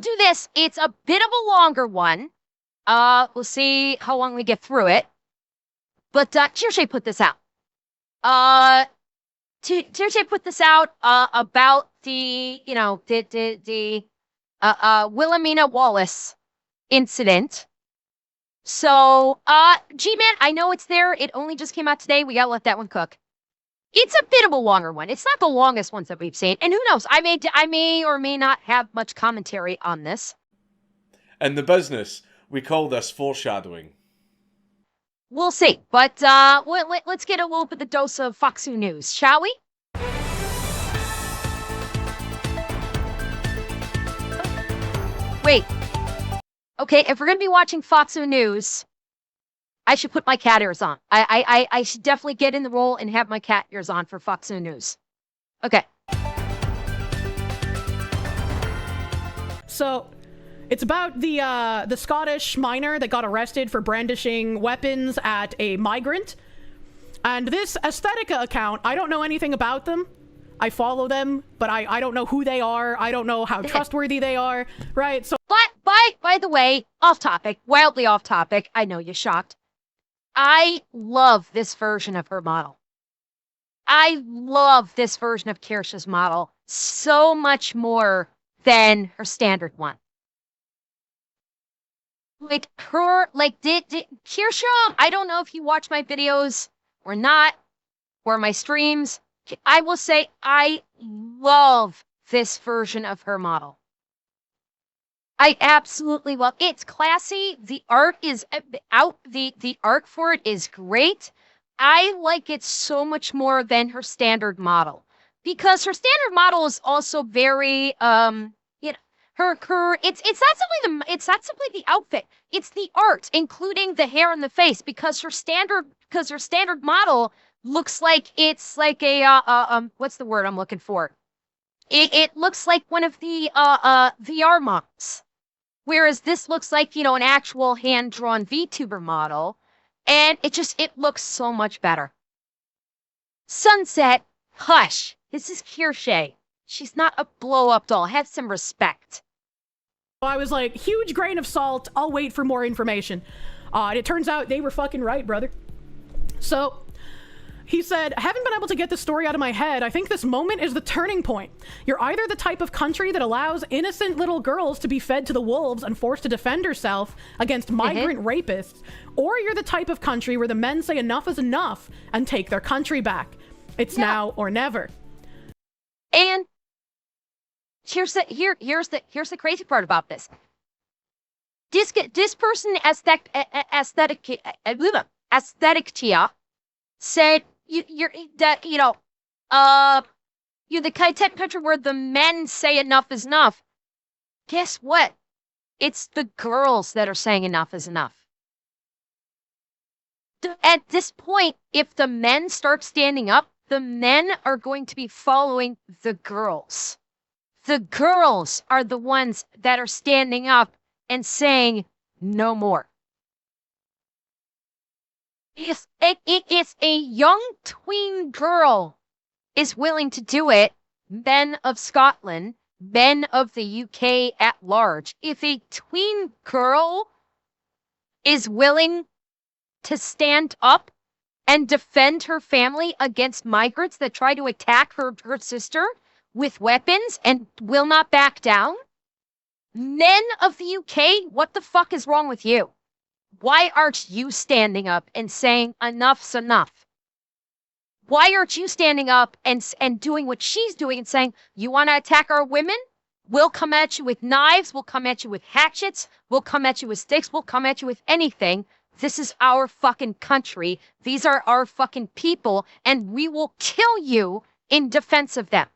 do this. It's a bit of a longer one. We'll see how long we get through it. But Kirsche put this out. Kirsche put this out about the Wilhelmina Wallace incident. So, G-Man, I know it's there. It only just came out today. We gotta let that one cook. It's a bit of a longer one. It's not the longest ones that we've seen. And who knows? I may or may not have much commentary on this. And the business, we call this foreshadowing. We'll see. But let's get a little bit of the dose of Foxu news, shall we? Wait. Okay, if we're going to be watching Foxu news, I should put my cat ears on. I should definitely get in the role and have my cat ears on for Foxu news. Okay. So, it's about the Scottish miner that got arrested for brandishing weapons at a migrant. And this Aesthetica account, I don't know anything about them. I follow them, but I don't know who they are. I don't know how trustworthy they are, right? So, by the way, off topic, wildly off topic. I know you're shocked. I love this version of her model. I love this version of Kirsche's model so much more than her standard one. Like did Kirsche, I don't know if you watch my videos or not, or my streams. I will say I love this version of her model. I absolutely love it. It's classy. The art is out. The art for it is great. I like it so much more than her standard model, because her standard model is also very it's not simply the outfit. It's the art, including the hair and the face, because her standard model looks like it's like a what's the word I'm looking for? It looks like one of the VR models, whereas this looks like an actual hand-drawn VTuber model, and it looks so much better. Sunset, hush. This is Kirsche. She's not a blow-up doll. Have some respect. I was like, huge grain of salt. I'll wait for more information. And it turns out they were fucking right, brother. So, he said, I haven't been able to get this story out of my head. I think this moment is the turning point. You're either the type of country that allows innocent little girls to be fed to the wolves and forced to defend herself against migrant rapists, or you're the type of country where the men say enough is enough and take their country back. It's now or never. And here's the crazy part about this. This person aesthetic said you're the type of country where the men say enough is enough. Guess what? It's the girls that are saying enough is enough. At this point, if the men start standing up, the men are going to be following the girls. The girls are the ones that are standing up and saying no more. If a young tween girl is willing to do it, men of Scotland, men of the UK at large, if a tween girl is willing to stand up and defend her family against migrants that try to attack her sister with weapons and will not back down, men of the UK, what the fuck is wrong with you? Why aren't you standing up and saying enough's enough? Why aren't you standing up and doing what she's doing and saying, you want to attack our women? We'll come at you with knives. We'll come at you with hatchets. We'll come at you with sticks. We'll come at you with anything. This is our fucking country. These are our fucking people, and we will kill you in defense of them.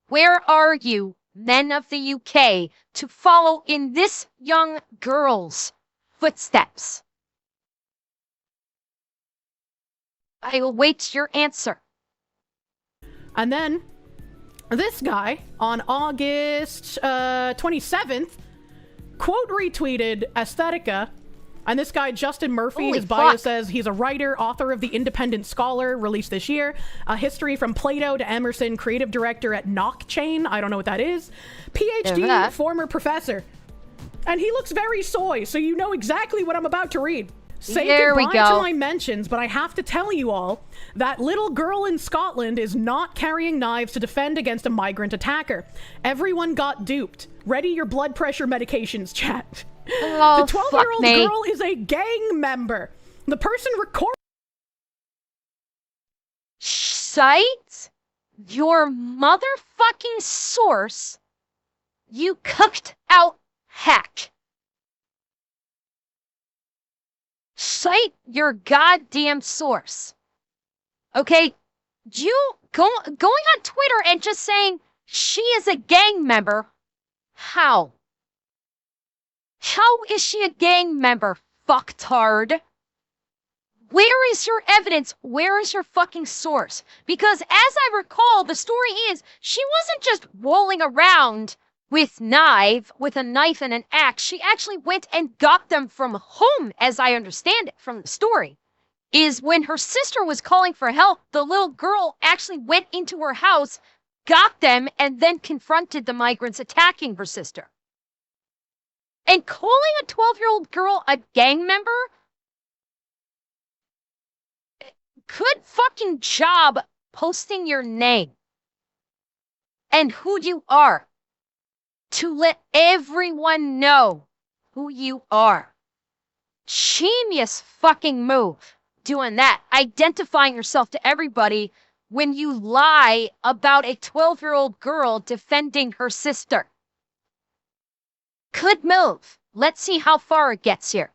Where are you, men of the UK, to follow in this young girl's footsteps? I will wait your answer. And then, this guy, on August 27th, quote retweeted Aesthetica. And this guy, Justin Murphy, his bio says he's a writer, author of The Independent Scholar, released this year. A history from Plato to Emerson, creative director at Knockchain. I don't know what that is. PhD, former professor. And he looks very soy, so you know exactly what I'm about to read. Say There we goodbye go. to my mentions, but I have to tell you all, that little girl in Scotland is not carrying knives to defend against a migrant attacker. Everyone got duped. Ready your blood pressure medications, chat. Oh, The 12-year-old girl is a gang member. The person recording... Cite your motherfucking source, you cooked out hack. Cite your goddamn source. Okay? You going on Twitter and just saying she is a gang member. How? How is she a gang member, fucktard? Where is your evidence? Where is your fucking source? Because as I recall, the story is she wasn't just rolling around with a knife and an axe. She actually went and got them from home, as I understand it from the story. Is when her sister was calling for help, the little girl actually went into her house, got them, and then confronted the migrants attacking her sister. And calling a 12-year-old girl a gang member? Good fucking job posting your name and who you are to let everyone know who you are. Genius fucking move doing that, identifying yourself to everybody when you lie about a 12-year-old girl defending her sister. Good move. Let's see how far it gets here.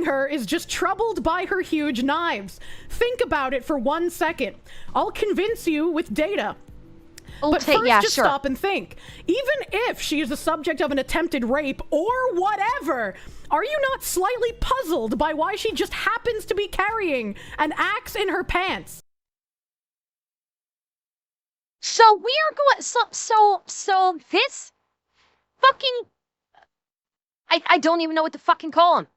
her is just troubled by her huge knives. Think about it for 1 second. I'll convince you with data. But first, just stop and think. Even if she is the subject of an attempted rape or whatever, are you not slightly puzzled by why she just happens to be carrying an axe in her pants? So we are going. So this fucking. I don't even know what to fucking call him.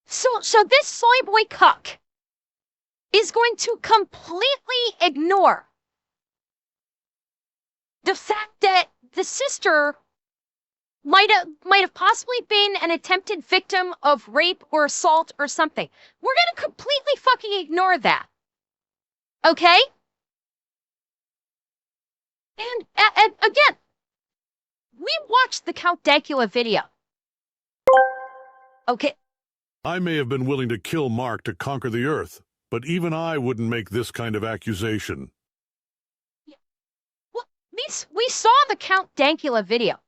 So this soy boy cuck is going to completely ignore the fact that the sister might have possibly been an attempted victim of rape or assault or something. We're gonna completely fucking ignore that. Okay? And again, we watched the Count Dankula video. Okay. I may have been willing to kill Mark to conquer the Earth, but even I wouldn't make this kind of accusation. Well, we saw the Count Dankula video,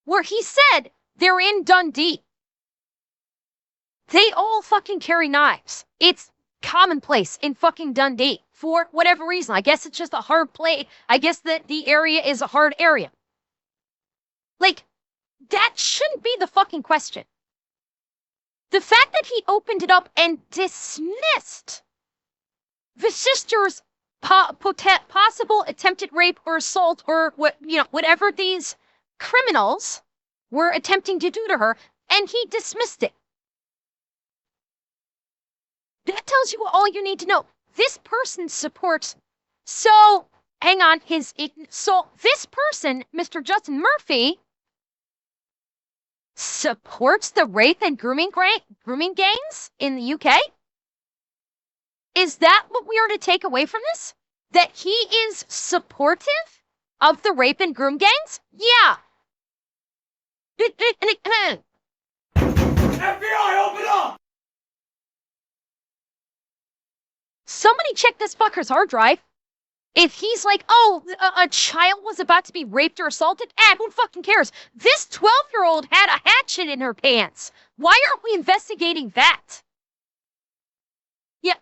where he said they're in Dundee. They all fucking carry knives. It's commonplace in fucking Dundee for whatever reason. I guess it's just a hard play. I guess that the area is a hard area. Like, that shouldn't be the fucking question. The fact that he opened it up and dismissed the sister's possible attempted rape or assault or whatever these criminals were attempting to do to her, and he dismissed it. That tells you all you need to know. This person supports. So, hang on. So this person, Mr. Justin Murphy, supports the rape and grooming gangs in the UK? Is that what we are to take away from this? That he is supportive of the rape and groom gangs? Yeah. FBI, open up! Somebody check this fucker's hard drive. If he's like, oh, a child was about to be raped or assaulted, who fucking cares? This 12-year-old had a hatchet in her pants. Why aren't we investigating that? Yeah.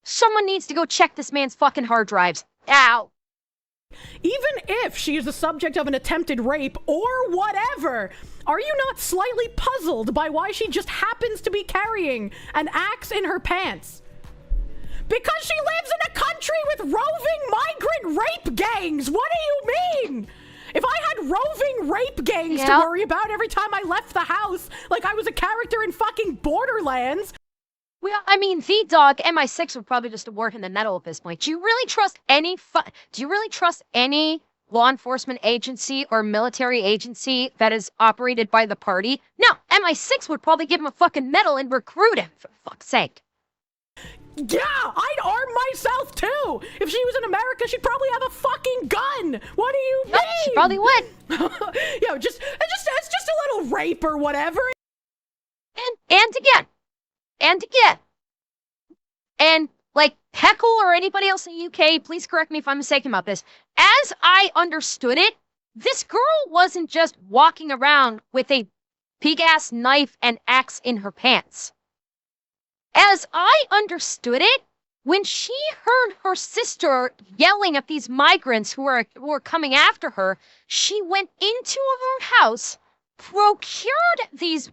Someone needs to go check this man's fucking hard drives. Ow. Even if she is the subject of an attempted rape or whatever, are you not slightly puzzled by why she just happens to be carrying an axe in her pants? Because she lives in a country with roving migrant rape gangs! What do you mean? If I had roving rape gangs to worry about every time I left the house, like I was a character in fucking Borderlands... Well, I mean, V-Dog, MI6 would probably just award him the medal at this point. Do you really trust any law enforcement agency or military agency that is operated by the party, no, MI6 would probably give him a fucking medal and recruit him, for fuck's sake. Yeah, I'd arm myself too. If she was in America, she'd probably have a fucking gun. What do you mean? She probably would. It's just a little rape or whatever. And again. And like Heckle or anybody else in the UK, please correct me if I'm mistaken about this. As I understood it, this girl wasn't just walking around with a big-ass knife and axe in her pants. As I understood it, when she heard her sister yelling at these migrants who were coming after her, she went into her house, procured these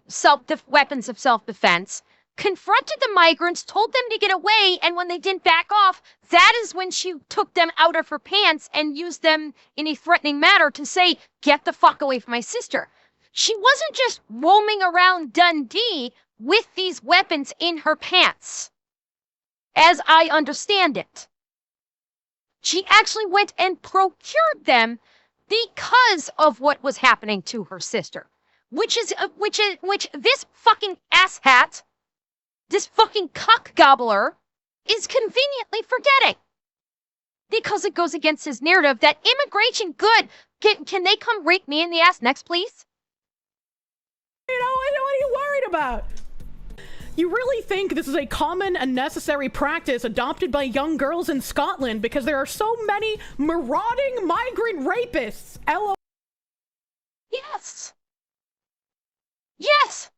weapons of self-defense, confronted the migrants, told them to get away, and when they didn't back off, that is when she took them out of her pants and used them in a threatening manner to say, "Get the fuck away from my sister." She wasn't just roaming around Dundee with these weapons in her pants, as I understand it. She actually went and procured them because of what was happening to her sister, which this fucking asshat, this fucking cock gobbler, is conveniently forgetting. Because it goes against his narrative that immigration good. Can they come rape me in the ass next, please? You know, what are you worried about? You really think this is a common and necessary practice adopted by young girls in Scotland because there are so many marauding migrant rapists? Yes. Yes,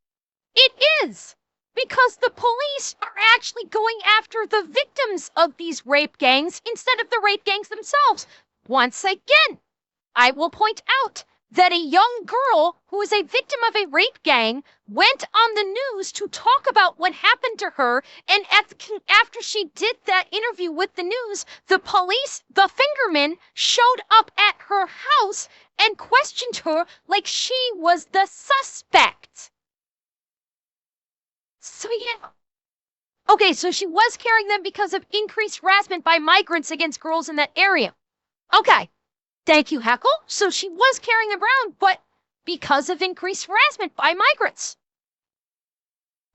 it is. Because the police are actually going after the victims of these rape gangs instead of the rape gangs themselves. Once again, I will point out that a young girl who is a victim of a rape gang went on the news to talk about what happened to her, and after she did that interview with the news, the police, the fingermen, showed up at her house and questioned her like she was the suspect. So yeah. Okay, so she was carrying them because of increased harassment by migrants against girls in that area. Okay. Thank you, Heckle. So she was carrying them around, but because of increased harassment by migrants.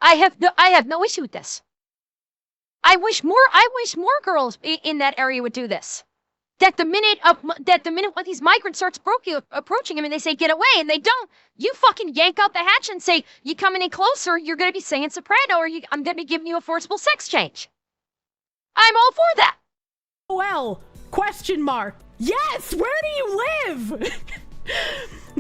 I have no issue with this. I wish more girls in that area would do this. That the minute one of these migrants starts approaching him and they say get away and they don't, you fucking yank out the hatch and say, you come any closer, you're gonna be singing soprano, or I'm gonna be giving you a forcible sex change. I'm all for that. Well, question mark. Yes, where do you live?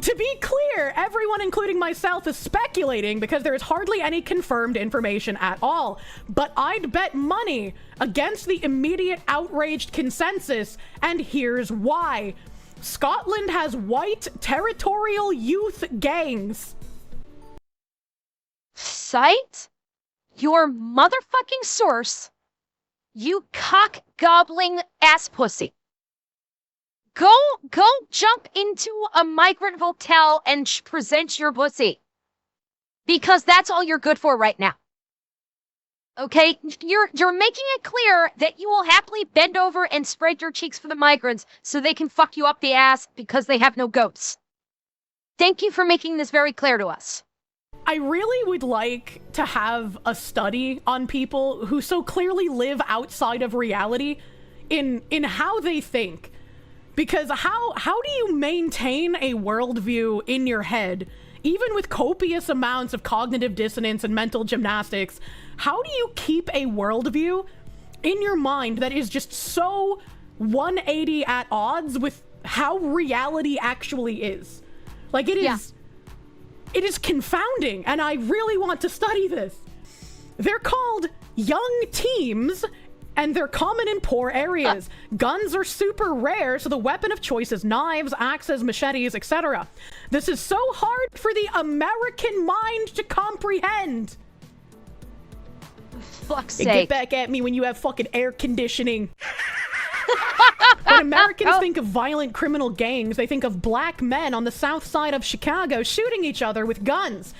To be clear, everyone, including myself, is speculating because there is hardly any confirmed information at all. But I'd bet money against the immediate outraged consensus, and here's why. Scotland has white territorial youth gangs. Cite your motherfucking source, you cock-gobbling ass pussy. Go jump into a migrant hotel and present your pussy. Because that's all you're good for right now. Okay? You're making it clear that you will happily bend over and spread your cheeks for the migrants so they can fuck you up the ass because they have no goats. Thank you for making this very clear to us. I really would like to have a study on people who so clearly live outside of reality in how they think. Because how do you maintain a worldview in your head, even with copious amounts of cognitive dissonance and mental gymnastics? How do you keep a worldview in your mind that is just so 180 at odds with how reality actually is? Like, it is confounding, and I really want to study this. They're called young teams, and they're common in poor areas. Guns are super rare, so the weapon of choice is knives, axes, machetes, etc. This is so hard for the American mind to comprehend. Fuck's Hey, sake. get back at me when you have fucking air conditioning. When Americans think of violent criminal gangs, they think of black men on the south side of Chicago shooting each other with guns.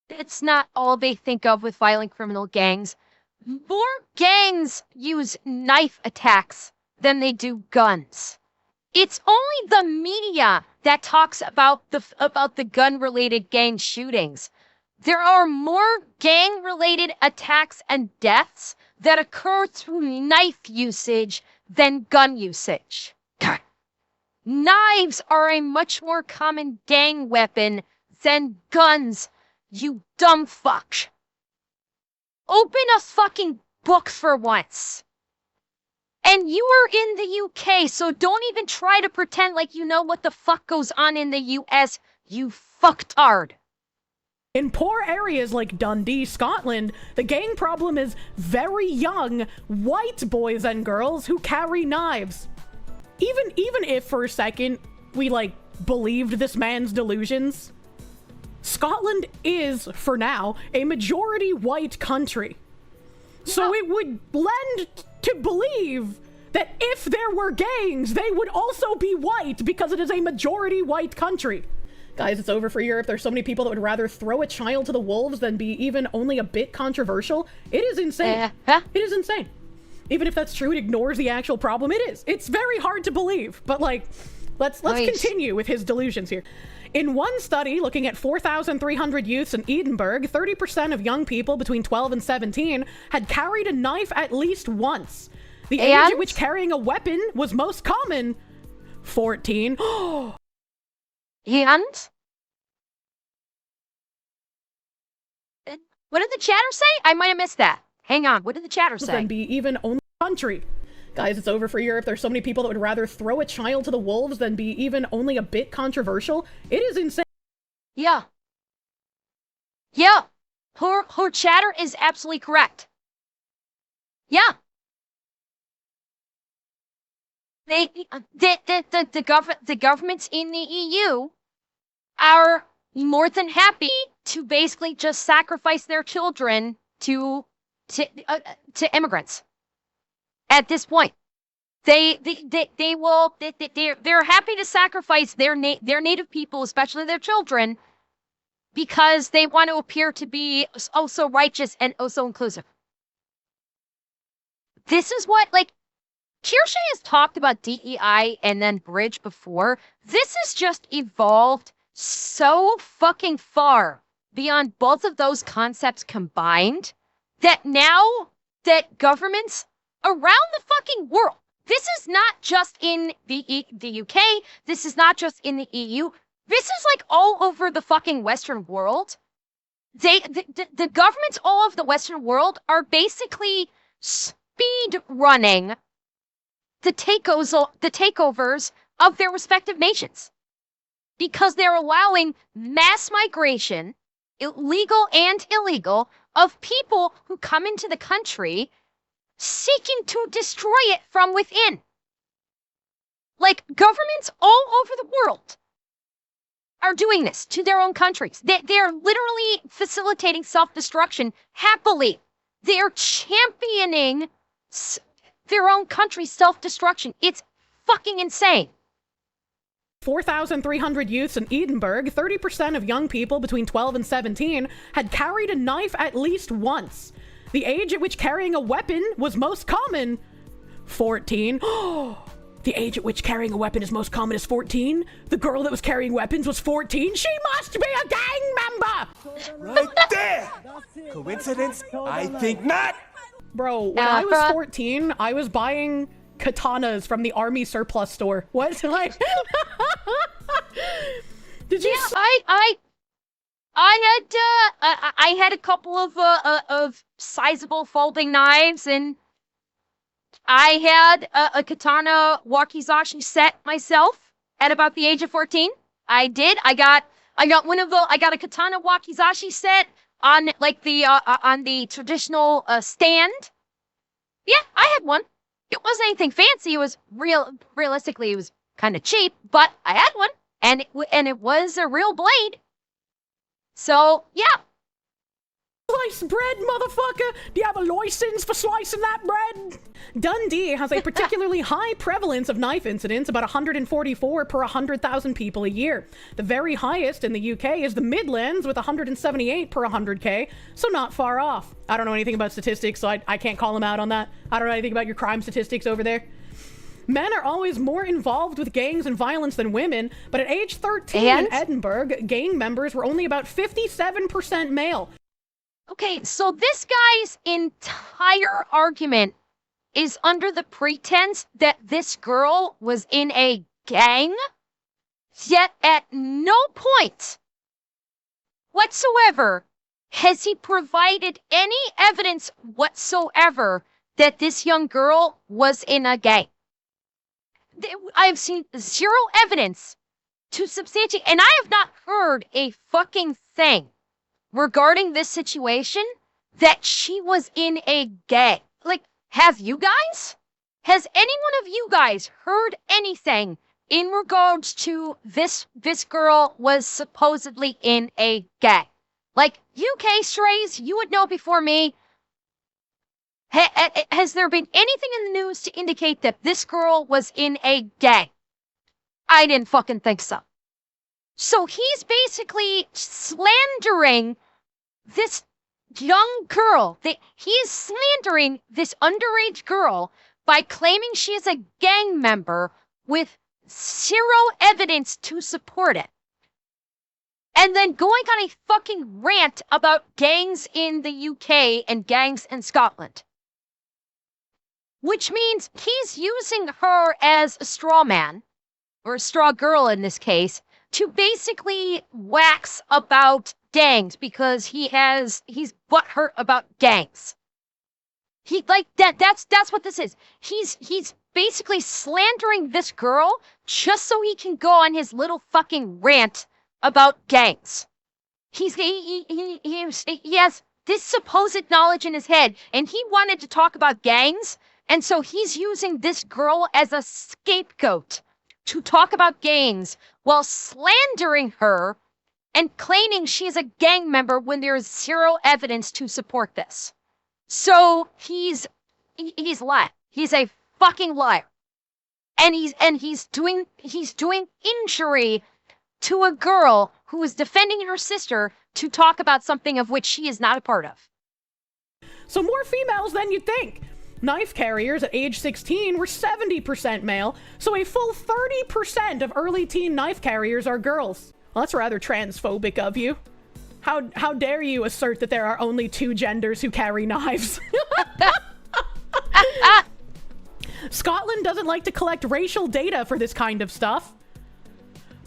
It's not all they think of with violent criminal gangs. More gangs use knife attacks than they do guns. It's only the media that talks about the gun-related gang shootings. There are more gang-related attacks and deaths that occur through knife usage than gun usage. Knives are a much more common gang weapon than guns, you dumb fuck. Open a fucking book for once. And you are in the UK, so don't even try to pretend like you know what the fuck goes on in the US, you fucktard. In poor areas like Dundee, Scotland, the gang problem is very young, white boys and girls who carry knives. Even if for a second we, like, believed this man's delusions, Scotland is, for now, a majority white country. So it would lend to believe that if there were gangs, they would also be white because it is a majority white country. Guys, it's over for Europe. There's so many people that would rather throw a child to the wolves than be even only a bit controversial. It is insane. It is insane. Even if that's true, it ignores the actual problem. It is. It's very hard to believe. But, like, let's continue with his delusions here. In one study looking at 4,300 youths in Edinburgh, 30% of young people between 12 and 17 had carried a knife at least once. The age at which carrying a weapon was most common, 14. And? What did the chatter say? I might have missed that. Hang on, what did the chatter say? Than be even only country. Guys, it's over for Europe. There's so many people that would rather throw a child to the wolves than be even only a bit controversial. It is insane. Yeah. Yeah. Her chatter is absolutely correct. Yeah. The governments in the EU are more than happy to basically just sacrifice their children to immigrants. At this point, they're happy to sacrifice their native people, especially their children, because they want to appear to be oh so righteous and oh so inclusive. This is what, like, Kirsche has talked about DEI and then bridge before. This has just evolved so fucking far beyond both of those concepts combined that now that governments around the fucking world, this is not just in the UK, this is not just in the EU, this is like all over the fucking Western world. The governments all over the Western world are basically speed running the takeovers of their respective nations because they're allowing mass migration, legal and illegal, of people who come into the country seeking to destroy it from within. Like, governments all over the world are doing this to their own countries. They're literally facilitating self-destruction happily. They're championing their own country's self-destruction. It's fucking insane. 4,300 youths in Edinburgh, 30% of young people between 12 and 17 had carried a knife at least once. The age at which carrying a weapon was most common, 14. The age at which carrying a weapon is most common is 14? The girl that was carrying weapons was 14? She must be a gang member! Right there! Coincidence? I think not! Bro, when I was 14, I was buying katanas from the army surplus store. What? Like, did you? Yeah, I had a couple of sizable folding knives, and I had a katana wakizashi set myself at about the age of 14. I did. I got a katana wakizashi set on like on the traditional stand. Yeah, I had one. It wasn't anything fancy. It was realistically, it was kind of cheap, but I had one, and it was a real blade. So, yeah. Slice bread, motherfucker! Do you have a license for slicing that bread? Dundee has a particularly high prevalence of knife incidents, about 144 per 100,000 people a year. The very highest in the UK is the Midlands with 178 per 100k, so not far off. I don't know anything about statistics, so I can't call them out on that. I don't know anything about your crime statistics over there. Men are always more involved with gangs and violence than women, but at age 13 in Edinburgh, gang members were only about 57% male. Okay, so this guy's entire argument is under the pretense that this girl was in a gang, yet at no point whatsoever has he provided any evidence whatsoever that this young girl was in a gang. I've seen zero evidence to substantiate, and I have not heard a fucking thing regarding this situation that she was in a gang. Like, have you guys? Has any one of you guys heard anything in regards to this girl was supposedly in a gang? Like, UK strays, you would know before me. Has there been anything in the news to indicate that this girl was in a gang? I didn't fucking think so. So he's basically slandering this young girl. He is slandering this underage girl by claiming she is a gang member with zero evidence to support it. And then going on a fucking rant about gangs in the UK and gangs in Scotland. Which means he's using her as a straw man, or a straw girl in this case, to basically wax about gangs because he's butthurt about gangs. That's what this is. He's basically slandering this girl just so he can go on his little fucking rant about gangs. He has this supposed knowledge in his head, and he wanted to talk about gangs, and so he's using this girl as a scapegoat to talk about gangs while slandering her and claiming she's a gang member when there is zero evidence to support this. So he's lying. He's a fucking liar. And he's doing injury to a girl who is defending her sister to talk about something of which she is not a part of. So more females than you'd think. Knife carriers at age 16 were 70% male, so a full 30% of early teen knife carriers are girls. Well, that's rather transphobic of you. How dare you assert that there are only two genders who carry knives? Scotland doesn't like to collect racial data for this kind of stuff.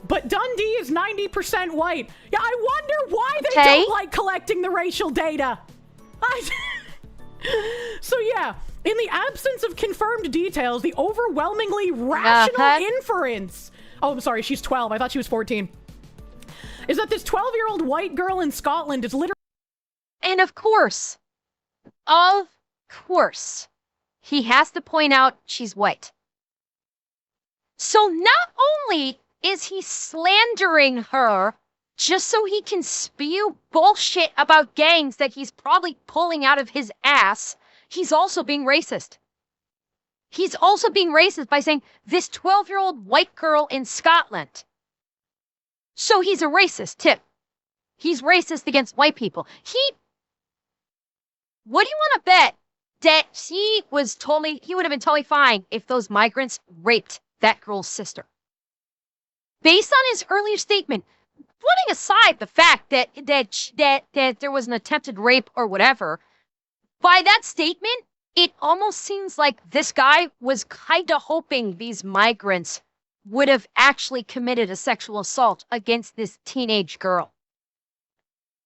But Dundee is 90% white. Yeah, I wonder why they don't like collecting the racial data. So yeah, in the absence of confirmed details, the overwhelmingly rational inference... Oh, I'm sorry, she's 12. I thought she was 14. Is that this 12-year-old white girl in Scotland is literally... And of course, he has to point out she's white. So not only is he slandering her just so he can spew bullshit about gangs that he's probably pulling out of his ass, he's also being racist. He's also being racist by saying this 12-year-old white girl in Scotland. So he's a racist, too. He's racist against white people. What do you want to bet that he would have been totally fine if those migrants raped that girl's sister? Based on his earlier statement, putting aside the fact that there was an attempted rape or whatever, by that statement, it almost seems like this guy was kind of hoping these migrants would have actually committed a sexual assault against this teenage girl.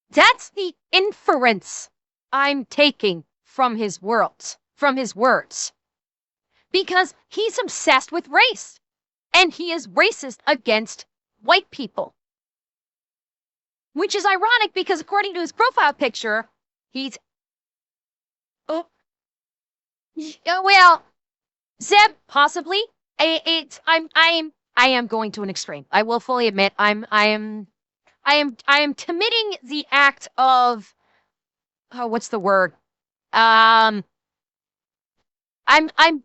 That's the inference I'm taking from his words. Because he's obsessed with race. And he is racist against white people. Which is ironic because according to his profile picture, he's... well, Zeb, possibly. I am going to an extreme. I will fully admit I am committing the act of what's the word? I'm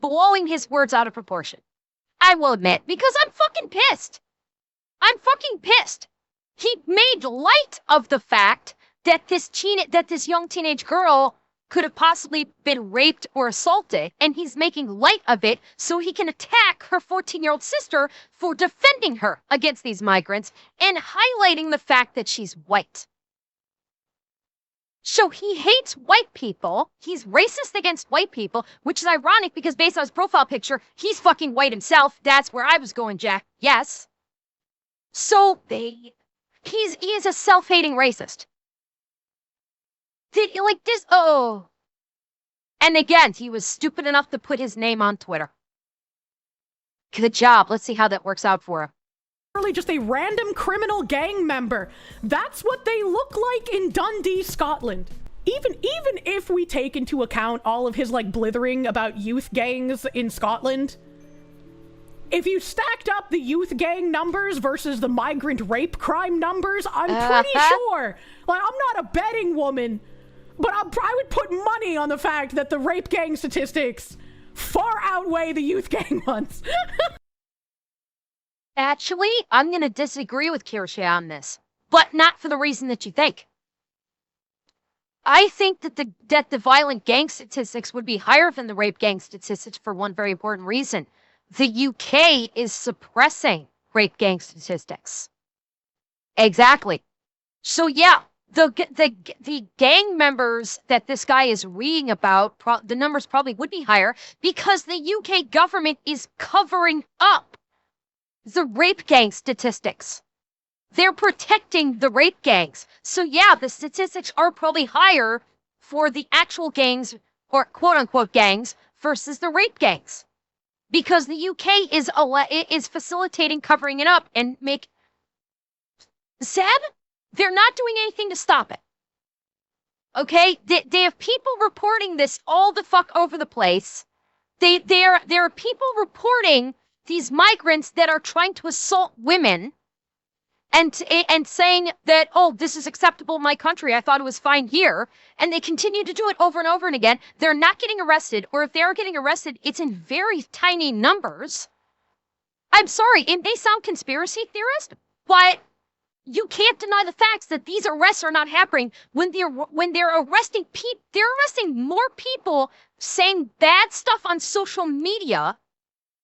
blowing his words out of proportion. I will admit, because I'm fucking pissed. I'm fucking pissed. He made light of the fact that this young teenage girl could have possibly been raped or assaulted, and he's making light of it so he can attack her 14-year-old sister for defending her against these migrants and highlighting the fact that she's white. So he hates white people. He's racist against white people, which is ironic because based on his profile picture, he's fucking white himself. That's where I was going, Jack. Yes. So he is a self-hating racist. Like this, oh. And again, he was stupid enough to put his name on Twitter. Good job. Let's see how that works out for him. Really just a random criminal gang member. That's what they look like in Dundee, Scotland. Even if we take into account all of his like blithering about youth gangs in Scotland, if you stacked up the youth gang numbers versus the migrant rape crime numbers, I'm pretty sure, like, I'm not a betting woman, but I would put money on the fact that the rape gang statistics far outweigh the youth gang ones. Actually, I'm going to disagree with Kirsche on this, but not for the reason that you think. I think that the violent gang statistics would be higher than the rape gang statistics for one very important reason. The UK is suppressing rape gang statistics. Exactly. So yeah, the gang members that this guy is reading about, the numbers probably would be higher because the UK government is covering up the rape gang statistics. They're protecting the rape gangs. So yeah, the statistics are probably higher for the actual gangs, or quote-unquote gangs, versus the rape gangs. Because the UK is facilitating covering it up and make... Sad? They're not doing anything to stop it. Okay? They have people reporting this all the fuck over the place. There are people reporting these migrants that are trying to assault women and saying that, oh, this is acceptable in my country. I thought it was fine here. And they continue to do it over and over and again. They're not getting arrested, or if they are getting arrested, it's in very tiny numbers. I'm sorry, it may sound conspiracy theorist, but you can't deny the facts that these arrests are not happening when they're arresting people. They're arresting more people saying bad stuff on social media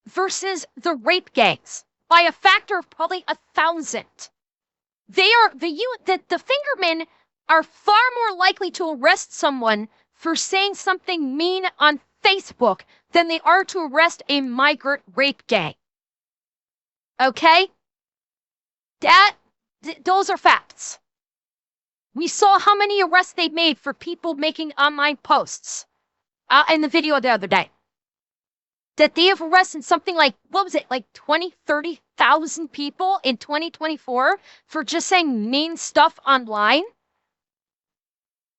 versus the rape gangs by a factor of probably 1,000. The fingermen are far more likely to arrest someone for saying something mean on Facebook than they are to arrest a migrant rape gang. Okay? Those are facts. We saw how many arrests they made for people making online posts in the video the other day. That they have arrested something like, what was it, like 20, 30,000 people in 2024 for just saying mean stuff online?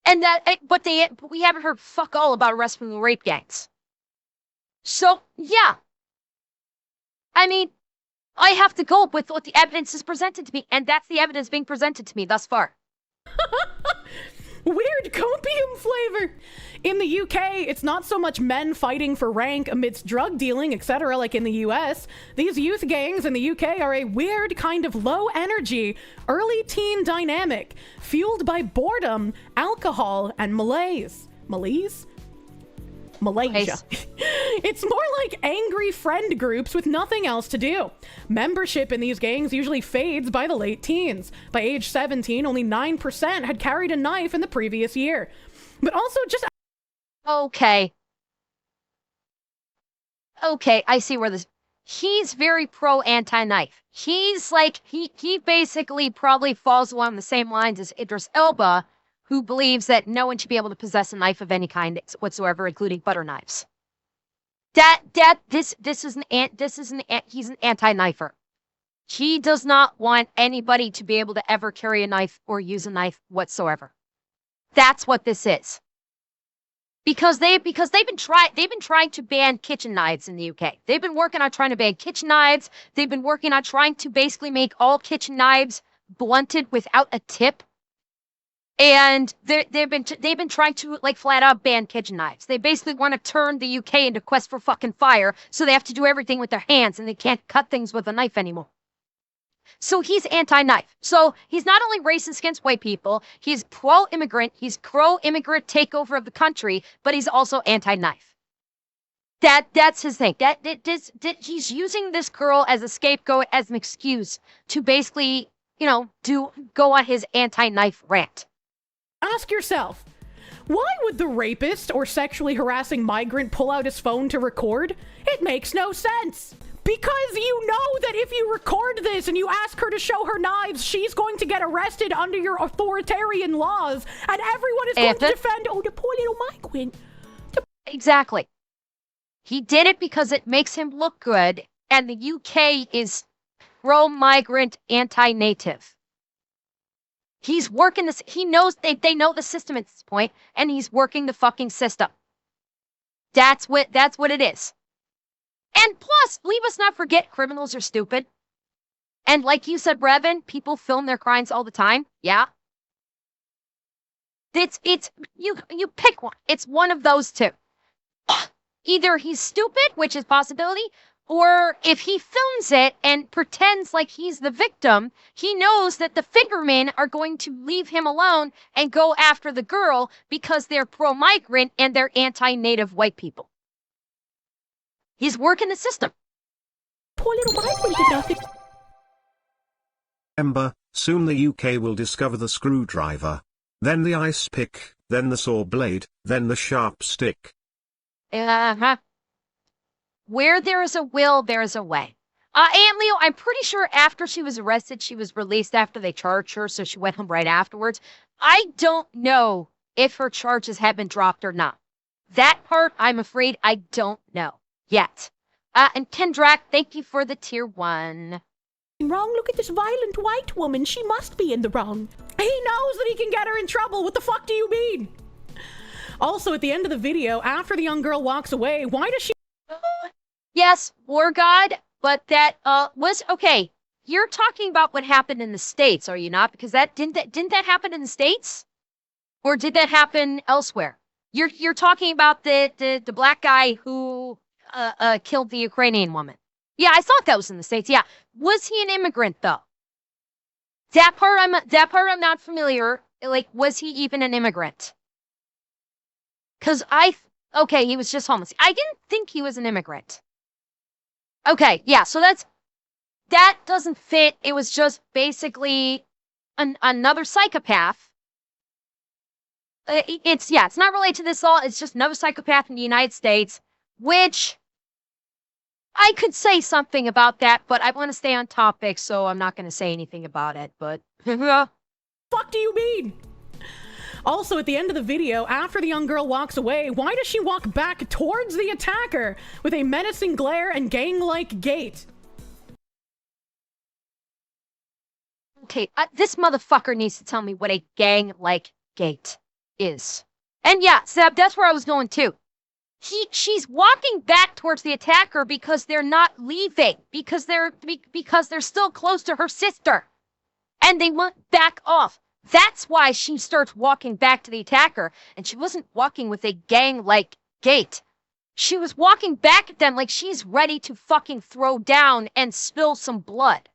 And but we haven't heard fuck all about arrests from the rape gangs. So, yeah. I mean, I have to go with what the evidence is presented to me, and that's the evidence being presented to me thus far. Weird copium flavor. In the UK, it's not so much men fighting for rank amidst drug dealing, etc., like in the US. These youth gangs in the UK are a weird kind of low energy, early teen dynamic, fueled by boredom, alcohol, and malaise. Malaise? Malaysia. It's more like angry friend groups with nothing else to do. Membership in these gangs usually fades by the late teens. By age 17, only 9% had carried a knife in the previous year. But also just... Okay, I see where this... He's very pro-anti-knife. He's like, he basically probably falls along the same lines as Idris Elba, who believes that no one should be able to possess a knife of any kind whatsoever, including butter knives. He's an anti-knifer. He does not want anybody to be able to ever carry a knife or use a knife whatsoever. That's what this is. Because they've been trying to ban kitchen knives in the UK. They've been working on trying to ban kitchen knives. They've been working on trying to basically make all kitchen knives blunted without a tip. And they've been trying to like flat out ban kitchen knives. They basically want to turn the UK into Quest for fucking Fire, so they have to do everything with their hands and they can't cut things with a knife anymore. So he's anti-knife. So he's not only racist against white people, he's pro-immigrant, he's pro-immigrant takeover of the country, but he's also anti-knife. That's his thing. He's using this girl as a scapegoat, as an excuse to basically, go on his anti-knife rant. Ask yourself, why would the rapist or sexually harassing migrant pull out his phone to record? It makes no sense. Because you know that if you record this and you ask her to show her knives, she's going to get arrested under your authoritarian laws, and everyone is going to defend, the poor little migrant. Exactly. He did it because it makes him look good, and the UK is pro-migrant, anti-native. He's working this. He knows they know the system at this point, and he's working the fucking system. That's what it is. And plus, leave us not forget, criminals are stupid. And like you said, Brevin, people film their crimes all the time. Yeah. You pick one. It's one of those two. Either he's stupid, which is a possibility, or if he films it and pretends like he's the victim, he knows that the fingermen are going to leave him alone and go after the girl because they're pro-migrant and they're anti-native white people. He's working the system. Poor little migrant did nothing. Remember, soon the UK will discover the screwdriver, then the ice pick, then the saw blade, then the sharp stick. Where there is a will, there is a way. Aunt Leo, I'm pretty sure after she was arrested, she was released after they charged her, so she went home right afterwards. I don't know if her charges have been dropped or not. That part, I'm afraid I don't know yet. And Kendrak, thank you for the tier 1. Wrong, look at this violent white woman. She must be in the wrong. He knows that he can get her in trouble. What the fuck do you mean? Also, at the end of the video, after the young girl walks away, why does she... Yes, War God, but that was okay. You're talking about what happened in the States, are you not? Because didn't that happen in the States? Or did that happen elsewhere? You're talking about the black guy who killed the Ukrainian woman. Yeah, I thought that was in the States. Yeah. Was he an immigrant though? That part I'm not familiar. Like, was he even an immigrant? Cause okay, he was just homeless. I didn't think he was an immigrant. Okay, yeah, so that doesn't fit. It was just basically another psychopath. It's not related to this all. It's just another psychopath in the United States, which I could say something about that, but I want to stay on topic, so I'm not going to say anything about it, but... Fuck do you mean? Also, at the end of the video, after the young girl walks away, why does she walk back towards the attacker with a menacing glare and gang-like gait? Okay, this motherfucker needs to tell me what a gang-like gait is. And yeah, Seb, that's where I was going too. She's walking back towards the attacker because they're not leaving, because they're still close to her sister, and they went back off. That's why she starts walking back to the attacker, and she wasn't walking with a gang-like gait. She was walking back at them like she's ready to fucking throw down and spill some blood.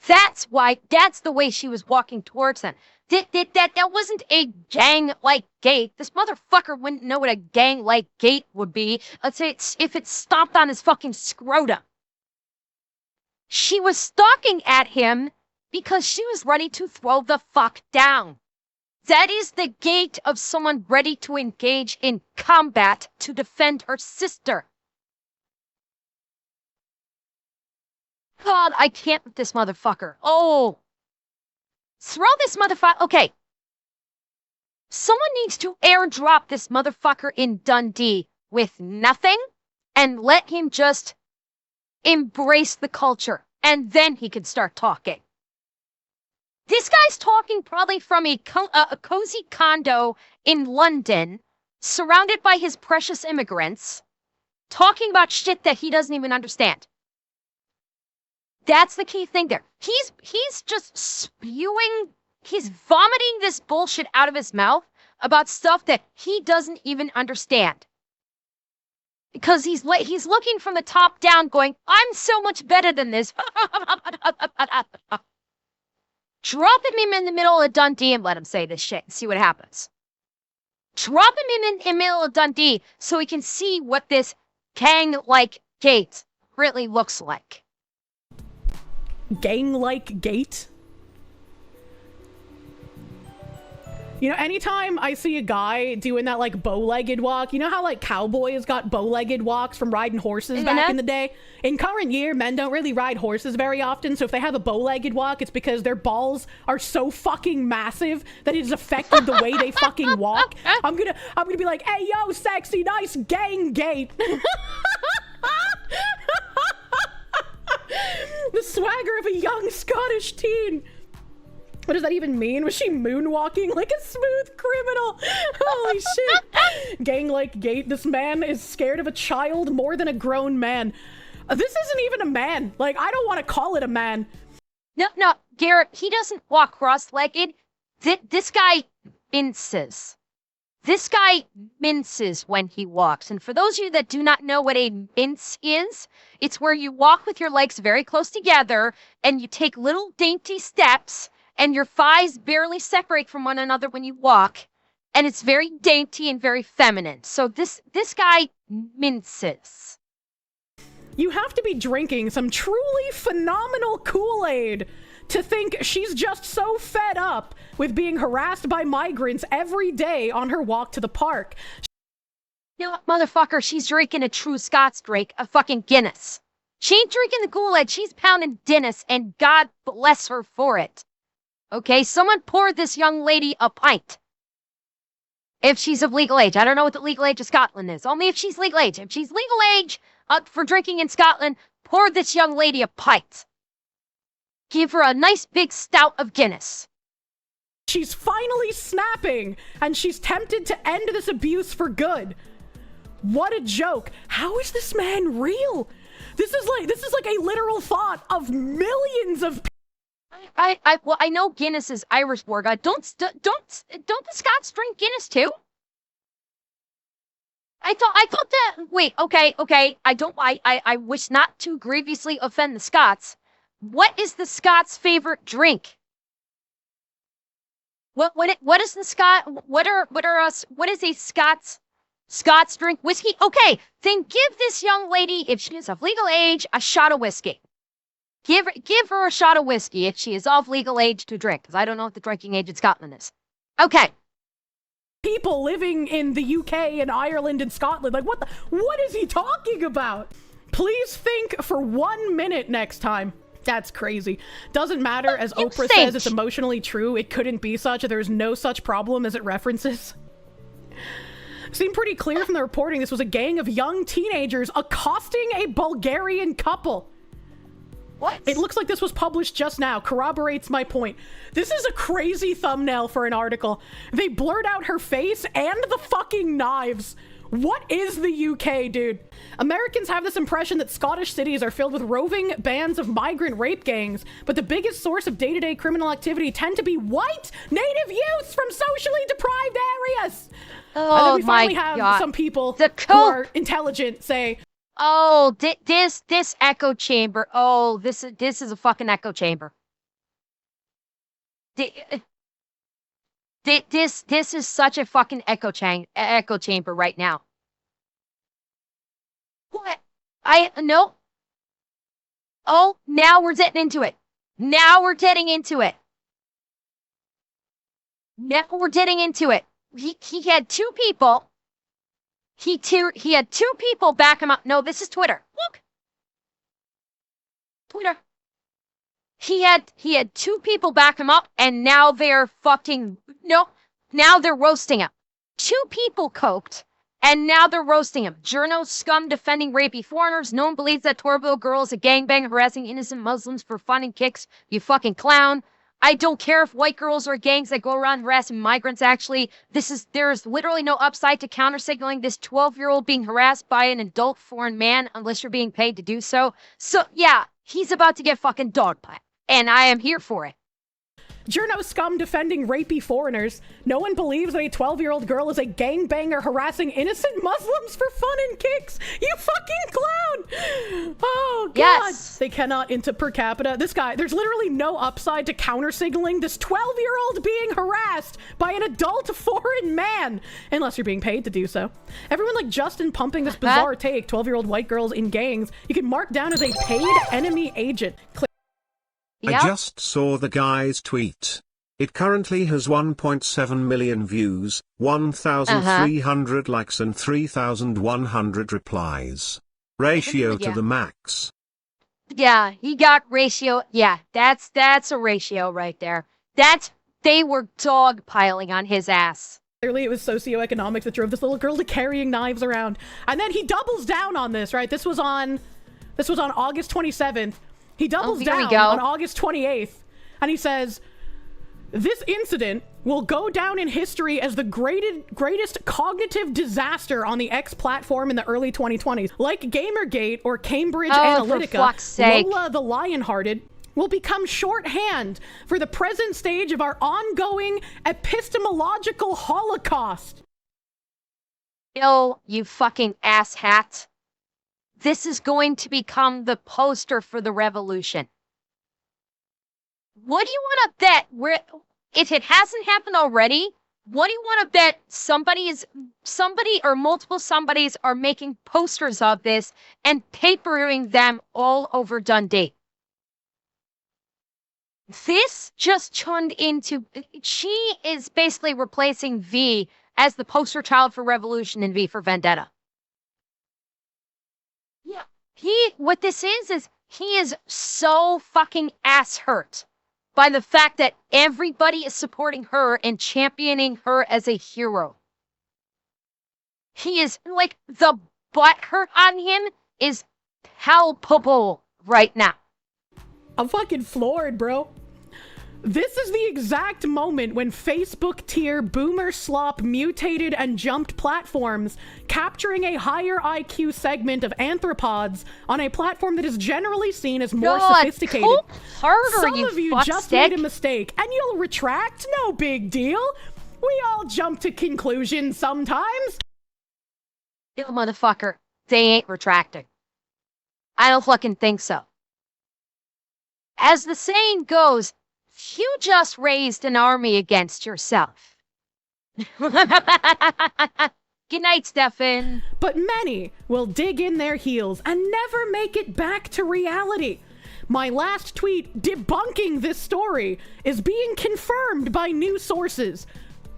That's the way she was walking towards them. That wasn't a gang-like gait. This motherfucker wouldn't know what a gang-like gait would be. Let's say if it stomped on his fucking scrotum. She was stalking at him because she was ready to throw the fuck down. That is the gait of someone ready to engage in combat to defend her sister. God, I can't with this motherfucker. Oh. Throw this motherfucker. Okay. Someone needs to airdrop this motherfucker in Dundee with nothing and let him just embrace the culture. And then he can start talking. This guy's talking probably from a cozy condo in London, surrounded by his precious immigrants, talking about shit that he doesn't even understand. That's the key thing there. He's just spewing, he's vomiting this bullshit out of his mouth about stuff that he doesn't even understand. because he's looking from the top down, going, "I'm so much better than this." Dropping him in the middle of Dundee and let him say this shit and see what happens. Dropping him in the middle of Dundee so he can see what this gang-like gate really looks like. Gang-like gate? You know, anytime I see a guy doing that, like, bow-legged walk, you know how, like, cowboys got bow-legged walks from riding horses back in the day? In current year, men don't really ride horses very often, so if they have a bow-legged walk, it's because their balls are so fucking massive that it has affected the way they fucking walk. I'm gonna be like, "Hey, yo, sexy, nice gang gait." The swagger of a young Scottish teen. What does that even mean? Was she moonwalking like a smooth criminal? Holy shit. Gang-like gait. This man is scared of a child more than a grown man. This isn't even a man. Like, I don't want to call it a man. No, Garrett, he doesn't walk cross-legged. This guy minces. This guy minces when he walks. And for those of you that do not know what a mince is, it's where you walk with your legs very close together and you take little dainty steps and your thighs barely separate from one another when you walk. And it's very dainty and very feminine. So this guy minces. You have to be drinking some truly phenomenal Kool-Aid to think she's just so fed up with being harassed by migrants every day on her walk to the park. You know what, motherfucker? She's drinking a true Scots drink, a fucking Guinness. She ain't drinking the Kool-Aid, she's pounding Guinness, and God bless her for it. Okay, someone pour this young lady a pint. If she's of legal age. I don't know what the legal age of Scotland is. Only if she's legal age. If she's legal age for drinking in Scotland, pour this young lady a pint. Give her a nice big stout of Guinness. She's finally snapping, and she's tempted to end this abuse for good. What a joke. How is this man real? This is like a literal thought of millions of people. Well, I know Guinness is Irish Borga. Don't the Scots drink Guinness too? I thought that. Wait, okay. I wish not to grievously offend the Scots. What is the Scots' favorite drink? What is the Scot? What is a Scots drink? Whiskey? Okay, then give this young lady, if she is of legal age, a shot of whiskey. Give her a shot of whiskey if she is of legal age to drink, because I don't know what the drinking age in Scotland is. Okay. People living in the UK and Ireland and Scotland, like, what is he talking about? Please think for 1 minute next time. That's crazy. Doesn't matter, as Oprah says, it's emotionally true. It couldn't be such. There's no such problem as it references. Seemed pretty clear from the reporting this was a gang of young teenagers accosting a Bulgarian couple. What? It looks like this was published just now. Corroborates my point. This is a crazy thumbnail for an article. They blurred out her face and the fucking knives. What is the UK, dude? Americans have this impression that Scottish cities are filled with roving bands of migrant rape gangs, but the biggest source of day-to-day criminal activity tend to be white native youths from socially deprived areas. Oh, and then we finally my have God. some people The who are intelligent say, "Oh, this echo chamber. Oh, this is a fucking echo chamber. This is such a fucking echo chamber right now." What? No. Oh, now we're getting into it. Now we're getting into it. He had two people. He had two people back him up. No, this is Twitter. Look. Twitter. He had two people back him up, and now they're now they're roasting him. Two people coped, and now they're roasting him. Journo scum defending rapey foreigners. No one believes that Torville girl is a gangbang harassing innocent Muslims for fun and kicks. You fucking clown. I don't care if white girls or gangs that go around harassing migrants. Actually, there's literally no upside to counter-signaling this 12-year-old being harassed by an adult foreign man unless you're being paid to do so. So, yeah, he's about to get fucking dogpiled, and I am here for it. Journo scum defending rapey foreigners. No one believes that a 12-year-old girl is a gangbanger harassing innocent Muslims for fun and kicks. You fucking clown! Oh, God. Yes. They cannot into per capita. This guy, there's literally no upside to counter-signaling this 12-year-old being harassed by an adult foreign man, unless you're being paid to do so. Everyone like Justin pumping this bizarre take, 12-year-old white girls in gangs, you can mark down as a paid enemy agent. Yep. I just saw the guy's tweet. It currently has 1.7 million views, 1,300 likes and 3,100 replies. Ratio to the max. Yeah, he got ratio. Yeah, that's a ratio right there. They were dogpiling on his ass. Clearly it was socioeconomics that drove this little girl to carrying knives around. And then he doubles down on this, right? This was on August 27th. He doubles down on August 28th, and he says, this incident will go down in history as the greatest cognitive disaster on the X platform in the early 2020s. Like Gamergate or Cambridge Analytica, for fuck's sake. Lola the Lionhearted will become shorthand for the present stage of our ongoing epistemological holocaust. Yo, you fucking asshat. This is going to become the poster for the revolution. What do you want to bet? If it hasn't happened already, what do you want to bet somebody or multiple somebodies are making posters of this and papering them all over Dundee? This just turned into... She is basically replacing V as the poster child for revolution and V for Vendetta. Yeah, what this is he is so fucking ass hurt by the fact that everybody is supporting her and championing her as a hero. He is, like, the butt hurt on him is palpable right now. I'm fucking floored, bro. This is the exact moment when Facebook tier boomer slop mutated and jumped platforms, capturing a higher IQ segment of anthropods on a platform that is generally seen as more sophisticated. Some of you just made a mistake, and you'll retract? No big deal. We all jump to conclusions sometimes. You motherfucker, they ain't retracting. I don't fucking think so. As the saying goes, you just raised an army against yourself. Good night, Stefan. But many will dig in their heels and never make it back to reality. My last tweet debunking this story is being confirmed by new sources.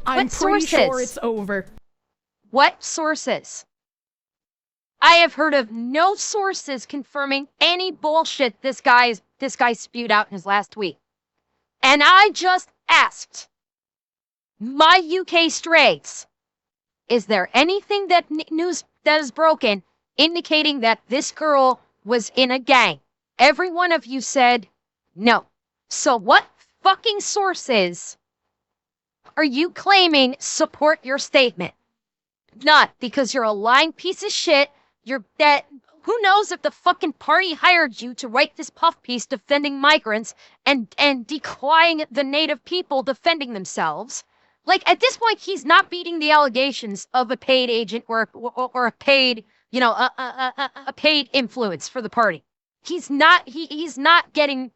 I'm pretty sure it's over. What sources? I have heard of no sources confirming any bullshit this guy spewed out in his last tweet. And I just asked my UK strays, is there anything that news that is broken indicating that this girl was in a gang? Every one of you said no. So what fucking sources are you claiming support your statement? Not because you're a lying piece of shit. You're that. Who knows if the fucking party hired you to write this puff piece defending migrants and decrying the native people defending themselves? Like, at this point, he's not beating the allegations of a paid agent or a paid, a paid influence for the party. He's not beating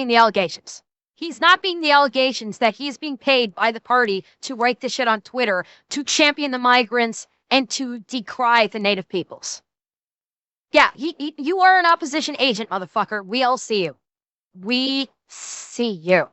the allegations. He's not being the allegations that he's being paid by the party to write this shit on Twitter, to champion the migrants, and to decry the native peoples. Yeah, you are an opposition agent, motherfucker. We all see you. We see you.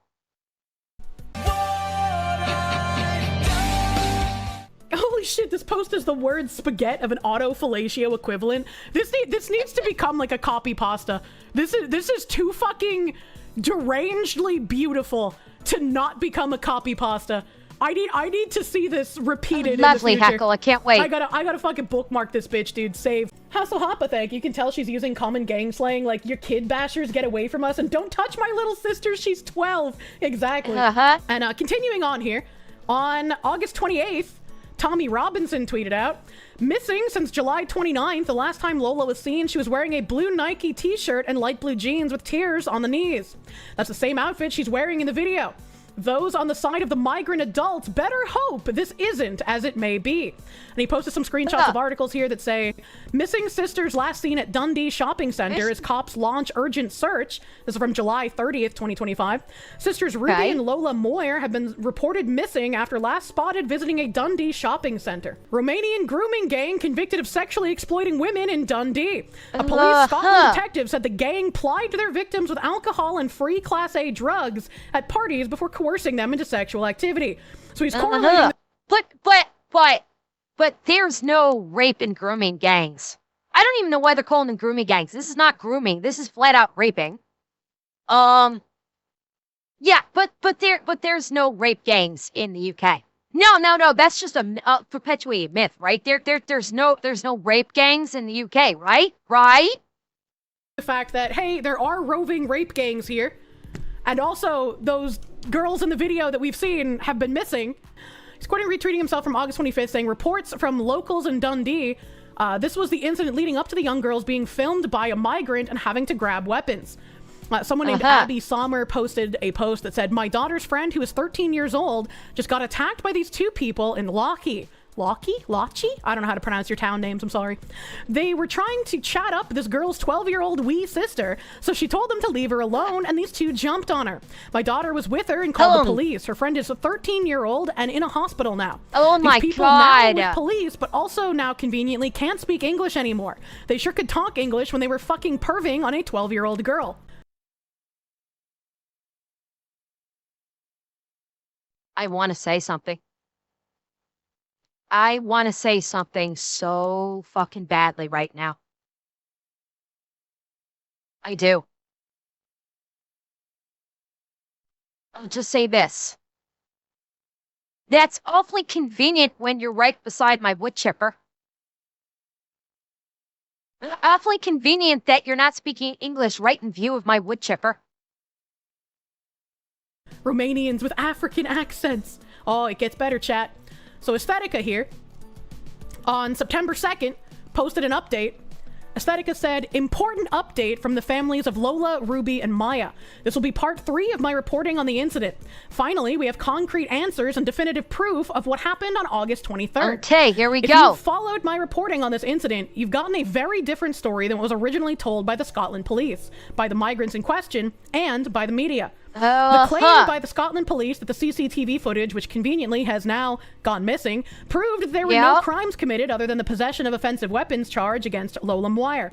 Holy shit, this post is the word spaghetti of an auto-fellatio equivalent. This needs to become like a copy pasta. This is too fucking derangedly beautiful to not become a copy pasta. I need to see this repeated Lovely in the future. Heckle, I can't wait. I gotta fucking bookmark this bitch, dude. Save. Hasselhoppa, thank you. You can tell she's using common gang slang like, your kid bashers, get away from us, and don't touch my little sister, she's 12. Exactly. And continuing on here, on August 28th, Tommy Robinson tweeted out, missing since July 29th, the last time Lola was seen, she was wearing a blue Nike t-shirt and light blue jeans with tears on the knees. That's the same outfit she's wearing in the video. Those on the side of the migrant adults better hope this isn't as it may be. And he posted some screenshots of articles here that say, missing sisters last seen at Dundee Shopping Center as cops launch urgent search. This is from July 30th, 2025. Sisters Ruby and Lola Moyer have been reported missing after last spotted visiting a Dundee shopping center. Romanian grooming gang convicted of sexually exploiting women in Dundee. A police Scotland detective said the gang plied their victims with alcohol and free Class A drugs at parties before coercing them into sexual activity. So he's correlating. But there's no rape and grooming gangs. I don't even know why they're calling them grooming gangs. This is not grooming. This is flat out raping. Yeah, but there's no rape gangs in the UK. No. That's just a perpetuated myth, right? There's no rape gangs in the UK, right? Right? The fact that, hey, there are roving rape gangs here, and also those girls in the video that we've seen have been missing. He's quoting retweeting himself from August 25th saying, reports from locals in Dundee. This was the incident leading up to the young girls being filmed by a migrant and having to grab weapons. Someone named Abby Sommer posted a post that said, my daughter's friend, who is 13 years old, just got attacked by these two people in Lochy? I don't know how to pronounce your town names, I'm sorry. They were trying to chat up this girl's 12-year-old wee sister, so she told them to leave her alone, and these two jumped on her. My daughter was with her and called the police. Her friend is a 13-year-old and in a hospital now. Oh my These people God. now with police, but also now conveniently can't speak English anymore. They sure could talk English when they were fucking perving on a 12-year-old girl. I want to say something. I want to say something so fucking badly right now. I do. I'll just say this. That's awfully convenient when you're right beside my wood chipper. Awfully convenient that you're not speaking English right in view of my wood chipper. Romanians with African accents. Oh, it gets better, chat. So Aesthetica here, on September 2nd, posted an update. Aesthetica said, important update from the families of Lola, Ruby, and Maya. This will be part 3 of my reporting on the incident. Finally, we have concrete answers and definitive proof of what happened on August 23rd. Okay, here we If go. you followed my reporting on this incident, you've gotten a very different story than what was originally told by the Scotland police, by the migrants in question, and by the media. The claim by the Scotland police that the CCTV footage, which conveniently has now gone missing, proved that there were no crimes committed other than the possession of offensive weapons charge against Lola Moyer.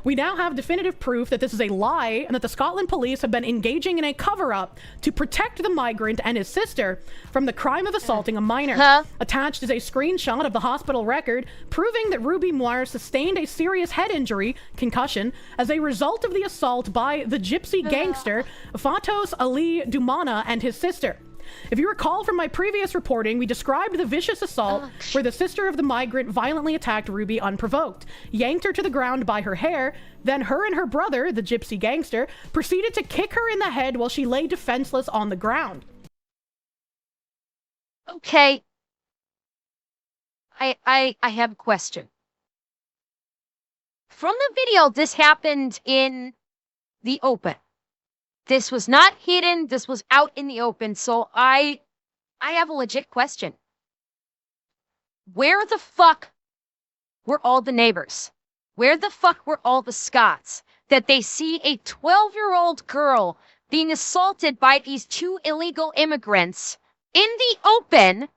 We now have definitive proof that this is a lie and that the Scotland police have been engaging in a cover-up to protect the migrant and his sister from the crime of assaulting a minor. Attached is a screenshot of the hospital record proving that Ruby Moyer sustained a serious head injury, concussion, as a result of the assault by the gypsy gangster Fatos Ali Dumana and his sister. If you recall from my previous reporting, we described the vicious assault where the sister of the migrant violently attacked Ruby unprovoked, yanked her to the ground by her hair, then her and her brother, the gypsy gangster, proceeded to kick her in the head while she lay defenseless on the ground. Okay. I have a question. From the video, this happened in the open. This was not hidden. This was out in the open. So I have a legit question. Where the fuck were all the neighbors? Where the fuck were all the Scots that they see a 12-year-old girl being assaulted by these 2 illegal immigrants in the open?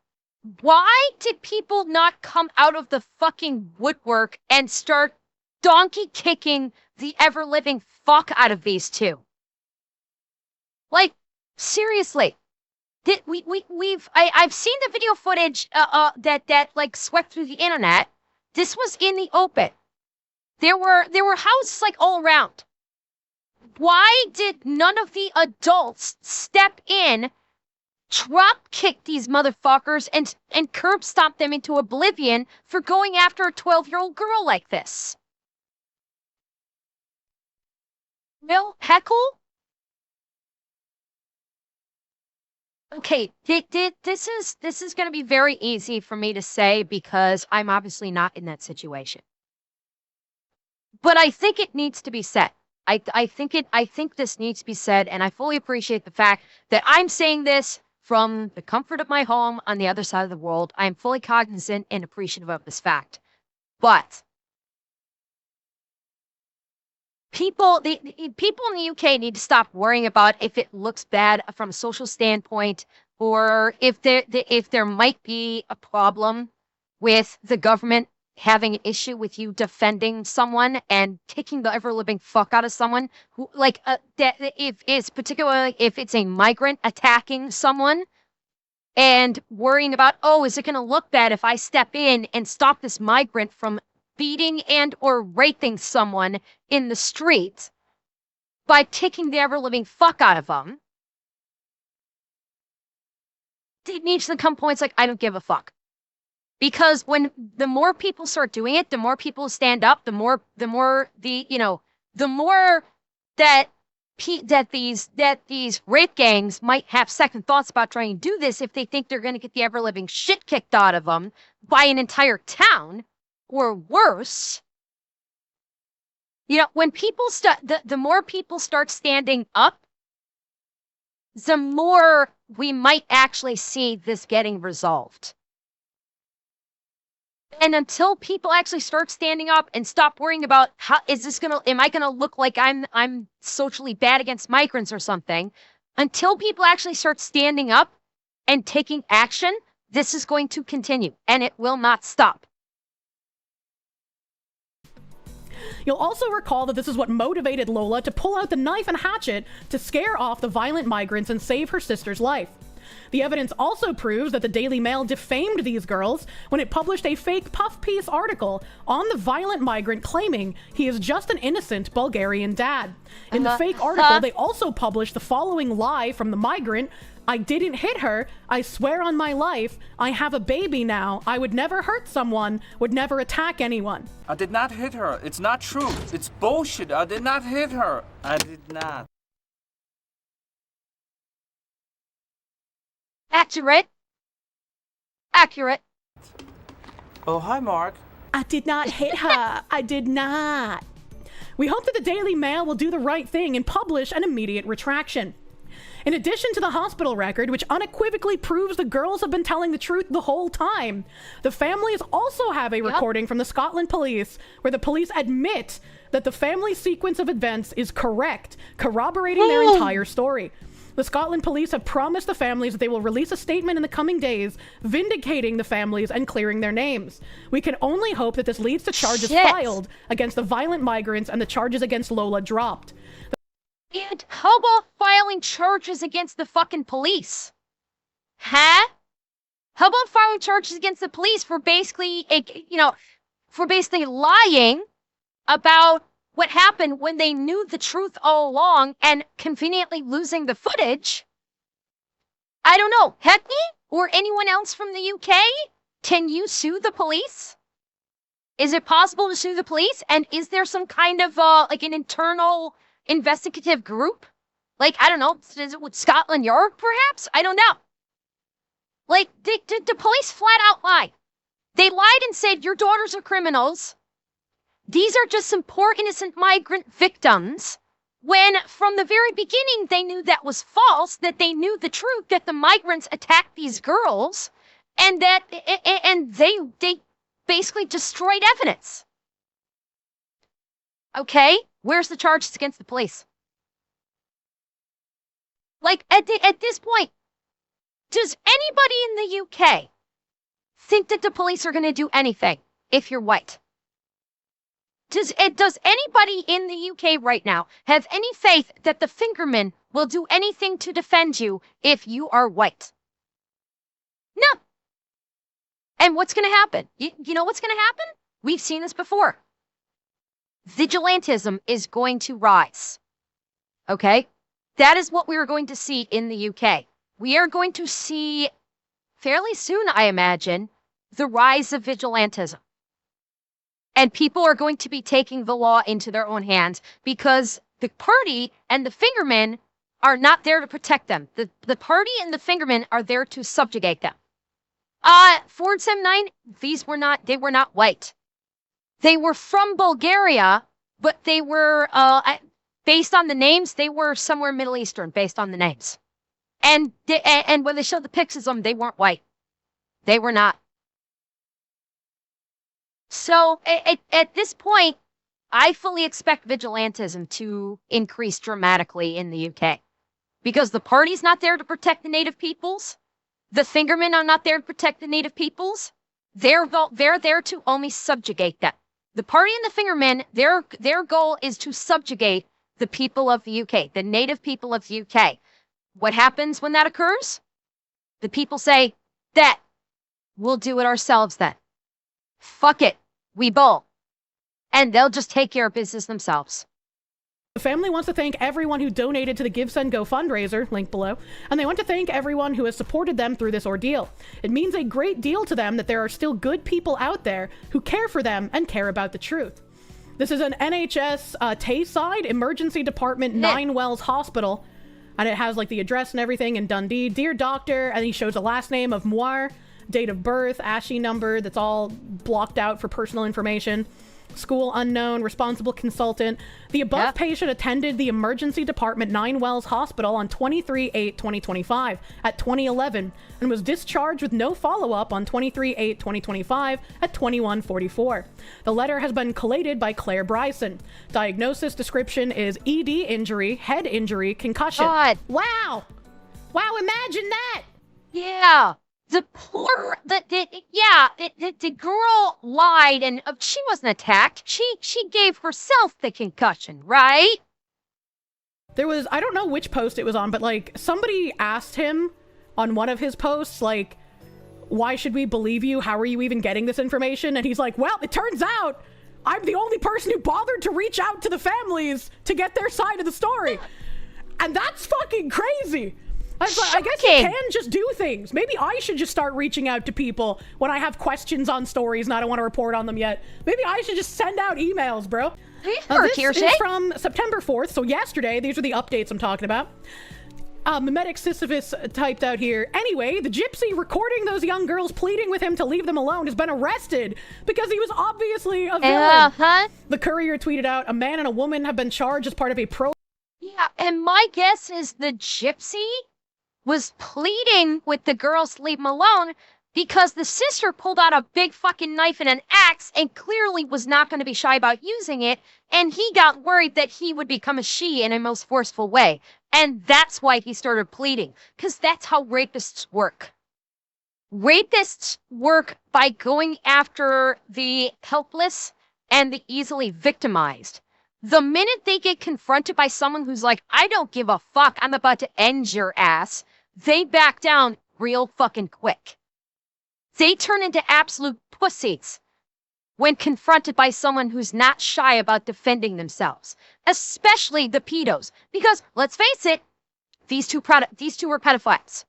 Why did people not come out of the fucking woodwork and start donkey kicking the ever-living fuck out of these 2? Like, seriously, I've seen the video footage that like swept through the internet. This was in the open. There were houses like all around. Why did none of the adults step in, drop kick these motherfuckers, and curb stomp them into oblivion for going after a 12-year-old girl like this? Heckle? Okay, this is going to be very easy for me to say because I'm obviously not in that situation. But I think it needs to be said. I think this needs to be said, and I fully appreciate the fact that I'm saying this from the comfort of my home on the other side of the world. I am fully cognizant and appreciative of this fact. But people in the UK need to stop worrying about if it looks bad from a social standpoint, or if there might be a problem with the government having an issue with you defending someone and kicking the ever living fuck out of someone who, like, that if it's particularly if it's a migrant attacking someone, and worrying about, oh, is it going to look bad if I step in and stop this migrant from beating and or raping someone in the street by kicking the ever living fuck out of them? It needs to come points like, I don't give a fuck. Because when the more people start doing it, the more people stand up, the more that these rape gangs might have second thoughts about trying to do this if they think they're going to get the ever living shit kicked out of them by an entire town, or worse. When people the more people start standing up, the more we might actually see this getting resolved. And until people actually start standing up and stop worrying about am I gonna look like I'm socially bad against migrants or something, until people actually start standing up and taking action, this is going to continue and it will not stop. You'll also recall that this is what motivated Lola to pull out the knife and hatchet to scare off the violent migrants and save her sister's life. The evidence also proves that the Daily Mail defamed these girls when it published a fake puff piece article on the violent migrant claiming he is just an innocent Bulgarian dad. In the fake article, they also published the following lie from the migrant: "I didn't hit her. I swear on my life. I have a baby now. I would never hurt someone, would never attack anyone." I did not hit her. It's not true. It's bullshit. I did not hit her. I did not. Accurate. Oh, hi, Mark. I did not hit her. I did not. We hope that the Daily Mail will do the right thing and publish an immediate retraction. In addition to the hospital record, which unequivocally proves the girls have been telling the truth the whole time, the families also have a recording from the Scotland police where the police admit that the family sequence of events is correct, corroborating their entire story. The Scotland police have promised the families that they will release a statement in the coming days, vindicating the families and clearing their names. We can only hope that this leads to charges filed against the violent migrants and the charges against Lola dropped. And how about filing charges against the fucking police? Huh? How about filing charges against the police for basically, lying about what happened when they knew the truth all along and conveniently losing the footage? I don't know. Hetney or anyone else from the UK? Can you sue the police? Is it possible to sue the police? And is there some kind of an internal investigative group? Like, I don't know, is it with Scotland Yard perhaps? I don't know. Like, did the police flat out lie? They lied and said your daughters are criminals. These are just some poor innocent migrant victims, when from the very beginning they knew that was false, that they knew the truth, that the migrants attacked these girls, and that they basically destroyed evidence. Okay, where's the charges against the police? Like, at this point, does anybody in the UK think that the police are going to do anything if you're white? Does anybody in the UK right now have any faith that the fingermen will do anything to defend you if you are white? No. And what's going to happen? You know what's going to happen? We've seen this before. Vigilantism is going to rise. Okay? That is what we are going to see in the UK. We are going to see fairly soon, I imagine, the rise of vigilantism. And people are going to be taking the law into their own hands because the party and the fingermen are not there to protect them. The party and the fingermen are there to subjugate them. 479, they were not white. They were from Bulgaria, but they were, based on the names, they were somewhere Middle Eastern, based on the names. And when they showed the pictures of them, they weren't white. They were not. So at this point, I fully expect vigilantism to increase dramatically in the UK. Because the party's not there to protect the native peoples. The fingermen are not there to protect the native peoples. They're there to only subjugate them. The party and the fingermen, their goal is to subjugate the people of the UK, the native people of the UK. What happens when that occurs? The people say, that, we'll do it ourselves then. Fuck it, we bull. And they'll just take care of business themselves. The family wants to thank everyone who donated to the Give, Send, Go fundraiser, link below, and they want to thank everyone who has supported them through this ordeal. It means a great deal to them that there are still good people out there who care for them and care about the truth. This is an NHS Tayside Emergency Department 9 Wells Hospital, and it has like the address and everything in Dundee. Dear doctor, and he shows a last name of Moir, date of birth, ASHI number, that's all blocked out for personal information. School unknown, responsible consultant. The above patient attended the emergency department 9 Wells Hospital on 23/8/2025 at 2011 and was discharged with no follow-up on 23/8/2025 at 21:44. The letter has been collated by Claire Bryson. Diagnosis description is ED injury, head injury, concussion. God. Wow! Wow, imagine that! Yeah. The girl lied and she wasn't attacked. She gave herself the concussion, right? There was, I don't know which post it was on, but like somebody asked him on one of his posts, like, why should we believe you? How are you even getting this information? And he's like, well, it turns out I'm the only person who bothered to reach out to the families to get their side of the story. And that's fucking crazy. I guess you can just do things. Maybe I should just start reaching out to people when I have questions on stories and I don't want to report on them yet. Maybe I should just send out emails, bro. This Kirsche. is from September 4th, so yesterday. These are the updates I'm talking about. Mimetic Sisyphus typed out here, anyway, the gypsy recording those young girls pleading with him to leave them alone has been arrested because he was obviously a villain. The Courier tweeted out, a man and a woman have been charged as part of a Yeah, and my guess is the gypsy was pleading with the girls to leave him alone because the sister pulled out a big fucking knife and an axe and clearly was not going to be shy about using it, and he got worried that he would become a she in a most forceful way. And that's why he started pleading, because that's how rapists work. Rapists work by going after the helpless and the easily victimized. The minute they get confronted by someone who's like, I don't give a fuck, I'm about to end your ass, they back down real fucking quick. They turn into absolute pussies when confronted by someone who's not shy about defending themselves, especially the pedos. Because, let's face it, these two were pedophiles.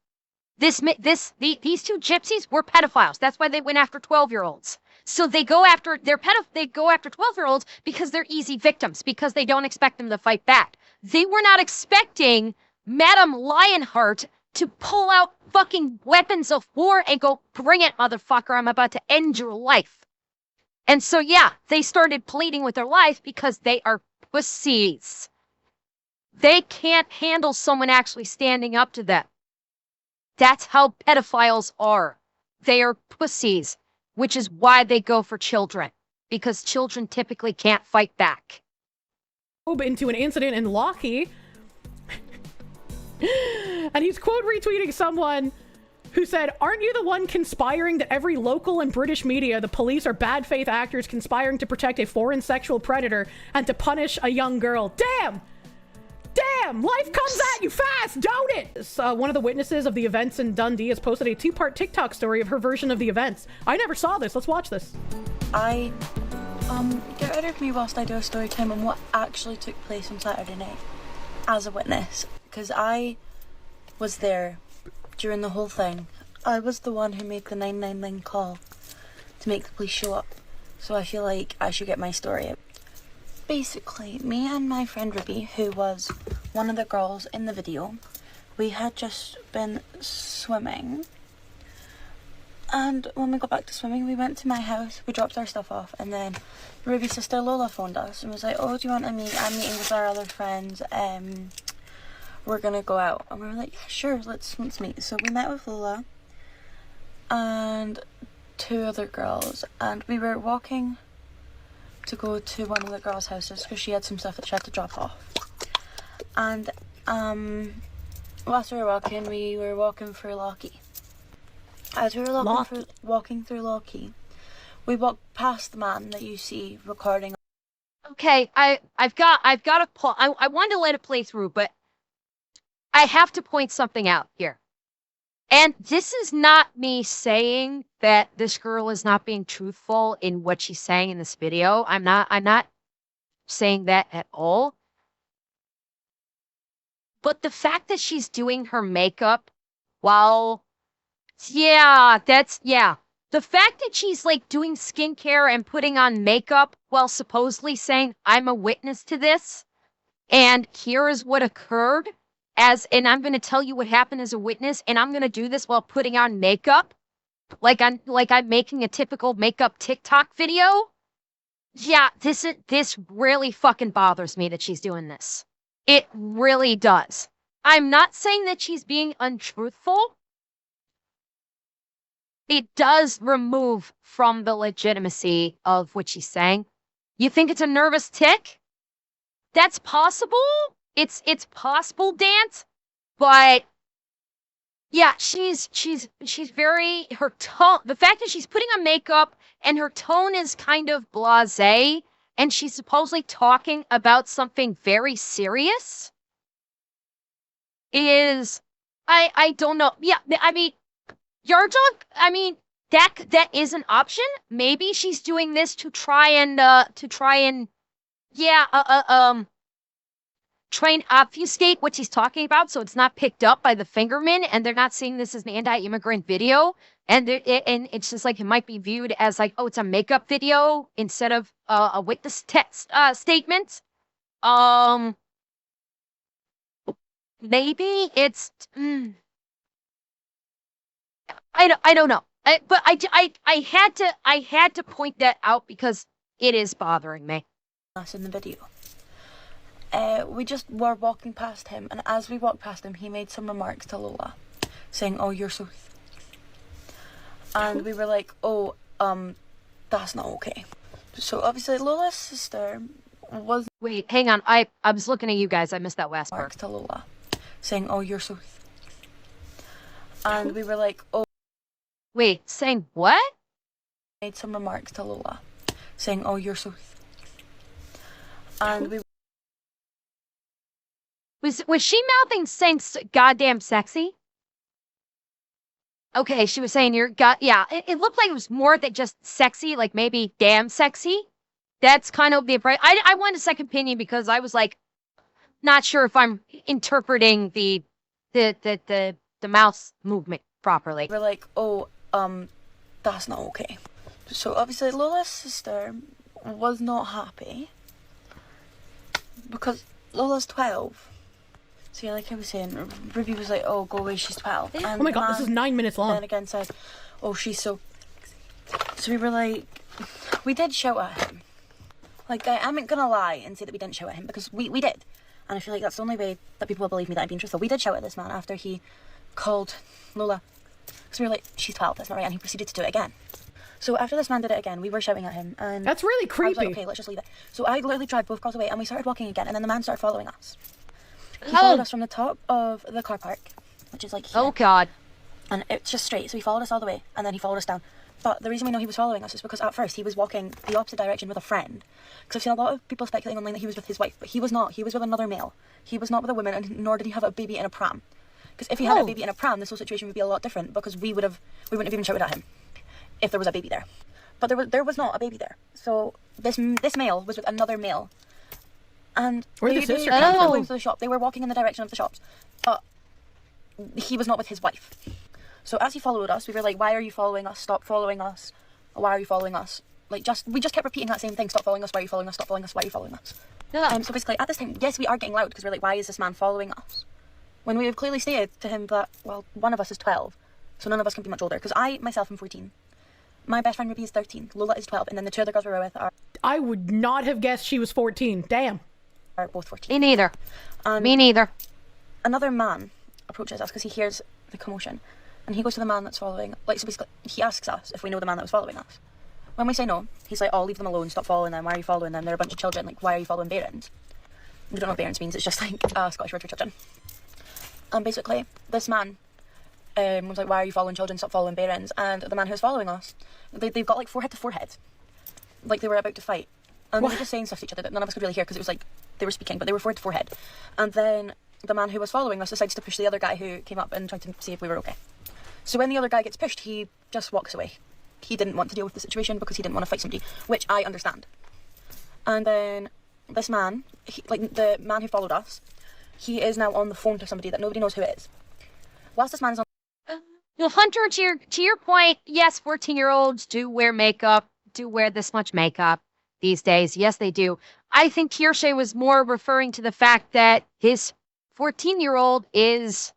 These two gypsies were pedophiles. That's why they went after 12-year-olds. So they go after 12-year-olds because they're easy victims, because they don't expect them to fight back. They were not expecting Madame Lionheart to pull out fucking weapons of war and go, bring it, motherfucker, I'm about to end your life. And so, yeah, they started pleading with their life because they are pussies. They can't handle someone actually standing up to them. That's how pedophiles are. They are pussies, which is why they go for children, because children typically can't fight back. Into an incident in Lockheed, and he's quote retweeting someone who said, aren't you the one conspiring that every local and British media, the police are bad faith actors conspiring to protect a foreign sexual predator and to punish a young girl? Damn! Damn! Life comes at you fast, don't it? One of the witnesses of the events in Dundee has posted a 2-part TikTok story of her version of the events. I never saw this. Let's watch this. Get rid of me whilst I do a story time on what actually took place on Saturday night as a witness, because I was there during the whole thing. I was the one who made the 999 call to make the police show up, so I feel like I should get my story out. Basically, me and my friend Ruby, who was one of the girls in the video, we had just been swimming. And when we got back to swimming, we went to my house, we dropped our stuff off, and then Ruby's sister Lola phoned us and was like, oh, do you want to meet? I'm meeting with our other friends, we're gonna go out. And we were like, yeah, sure, let's meet. So we met with Lola and 2 other girls, and we were walking to go to one of the girls' houses because she had some stuff that she had to drop off. And whilst we were walking through Locky. As we were walking through Locky, we walked past the man that you see recording. Okay, I've got a pull. I wanted to let it play through, but I have to point something out here. And this is not me saying that this girl is not being truthful in what she's saying in this video. I'm not saying that at all. But the fact that she's doing her makeup while, the fact that she's like doing skincare and putting on makeup while supposedly saying, I'm a witness to this, and here is what occurred, and I'm going to tell you what happened as a witness, and I'm going to do this while putting on makeup, like I'm making a typical makeup TikTok video. Yeah, this really fucking bothers me that she's doing this. It really does. I'm not saying that she's being untruthful. It does remove from the legitimacy of what she's saying. You think it's a nervous tick? That's possible. It's possible, Dance. But yeah, she's very, her tone, the fact that she's putting on makeup and her tone is kind of blasé, and she's supposedly talking about something very serious is, I don't know. Yeah, I mean, Yard Dog, I mean, that is an option. Maybe she's doing this to try and try and obfuscate what she's talking about so it's not picked up by the fingermen and they're not seeing this as an anti-immigrant video. And it's just like it might be viewed as like, oh, it's a makeup video instead of a witness statement. Maybe it's... I don't know. But I had to point that out because it is bothering me. Us in the video. We just were walking past him, and as we walked past him, he made some remarks to Lola, saying, "Oh, you're so," and we were like, "Oh, that's not okay." So obviously, Lola's sister was. Wait, hang on. I was looking at you guys. I missed that last part. Remarks to Lola, saying, "Oh, you're so," and we were like, "Oh." Wait, saying what? Made some remarks to Lola, saying, "Oh, you're so," and we. Was she mouthing saying goddamn sexy? Okay, she was saying yeah, it looked like it was more than just sexy, like maybe damn sexy. That's kind of the impression. I wanted a second opinion because I was like, not sure if I'm interpreting the mouth movement properly. We're like, "Oh, that's not okay." So obviously Lola's sister was not happy because Lola's 12. So yeah, like I was saying, Ruby was like, "Oh, go away, she's 12." And oh my god, this is 9 minutes long. Then again said, "Oh, she's so..." So we were like, we did shout at him. Like, I'm not gonna lie and say that we didn't shout at him, because we did. And I feel like that's the only way that people will believe me that I'm being truthful. We did shout at this man after he called Lola. So we were like, "She's 12, that's not right," and he proceeded to do it again. So after this man did it again, we were shouting at him, and... That's really creepy. I was like, okay, let's just leave it. So I literally drive both cars away, and we started walking again, and then the man started following us. He followed us from the top of the car park, which is like here. Oh god. And it's just straight, so he followed us all the way, and then he followed us down. But the reason we know he was following us is because at first he was walking the opposite direction with a friend. Because I've seen a lot of people speculating online that he was with his wife, but he was not. He was with another male. He was not with a woman, and nor did he have a baby in a pram. Because if he had a baby in a pram, this whole situation would be a lot different, because we wouldn't have even shouted at him if there was a baby there. But there was not a baby there. So this male was with another male. And where they the sister were come going to the shop. They were walking in the direction of the shops, but he was not with his wife. So as he followed us, we were like, "Why are you following us? Stop following us. Why are you following us?" like, we just kept repeating that same thing. Stop following us. Why are you following us? Stop following us. Why are you following us? Yeah. So basically, at this time, yes, we are getting loud because we're like, why is this man following us? When we have clearly stated to him that, well, one of us is 12, so none of us can be much older. Because I, myself, am 14. My best friend Ruby is 13. Lola is 12. And then the two other girls we were with are... I would not have guessed she was 14. Damn. Are both 14. Me neither. And Me neither. another man approaches us because he hears the commotion. And he goes to the man that's following... Like, so basically, he asks us if we know the man that was following us. When we say no, he's like, oh, leave them alone. Stop following them. Why are you following them? They're a bunch of children. Like, why are you following Barons? We don't know what Barons means. It's just like a Scottish word for children. And basically, this man was like, why are you following children? Stop following Barons. And the man who's following us, they've got like forehead to forehead. Like they were about to fight. And they were just saying stuff to each other that none of us could really hear because it was like they were speaking, but they were forehead to forehead. And then the man who was following us decides to push the other guy who came up and tried to see if we were okay. So when the other guy gets pushed, he just walks away. He didn't want to deal with the situation because he didn't want to fight somebody, which I understand. And then this man, like the man who followed us, he is now on the phone to somebody that nobody knows who it is. Whilst this man is on... Hunter, to your point, yes, 14-year-olds do wear makeup, do wear this much makeup these days. Yes, they do. I think Kirsche was more referring to the fact that his 14-year-old is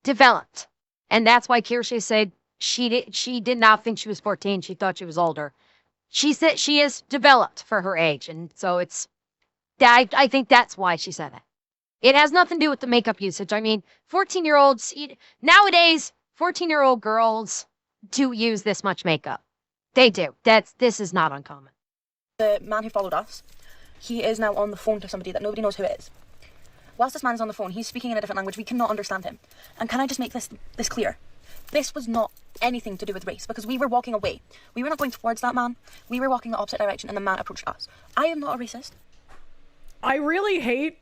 developed. And that's why Kirsche said she did not think she was 14. She thought she was older. She said she is developed for her age. And so I think that's why she said that. It has nothing to do with the makeup usage. I mean, 14-year-olds, nowadays, 14-year-old girls do use this much makeup. They do. This is not uncommon. The man who followed us, he is now on the phone to somebody that nobody knows who it is. Whilst this man is on the phone, he's speaking in a different language. We cannot understand him. And can I just make this clear? This was not anything to do with race, because we were walking away. We were not going towards that man. We were walking the opposite direction, and the man approached us. I am not a racist. I really hate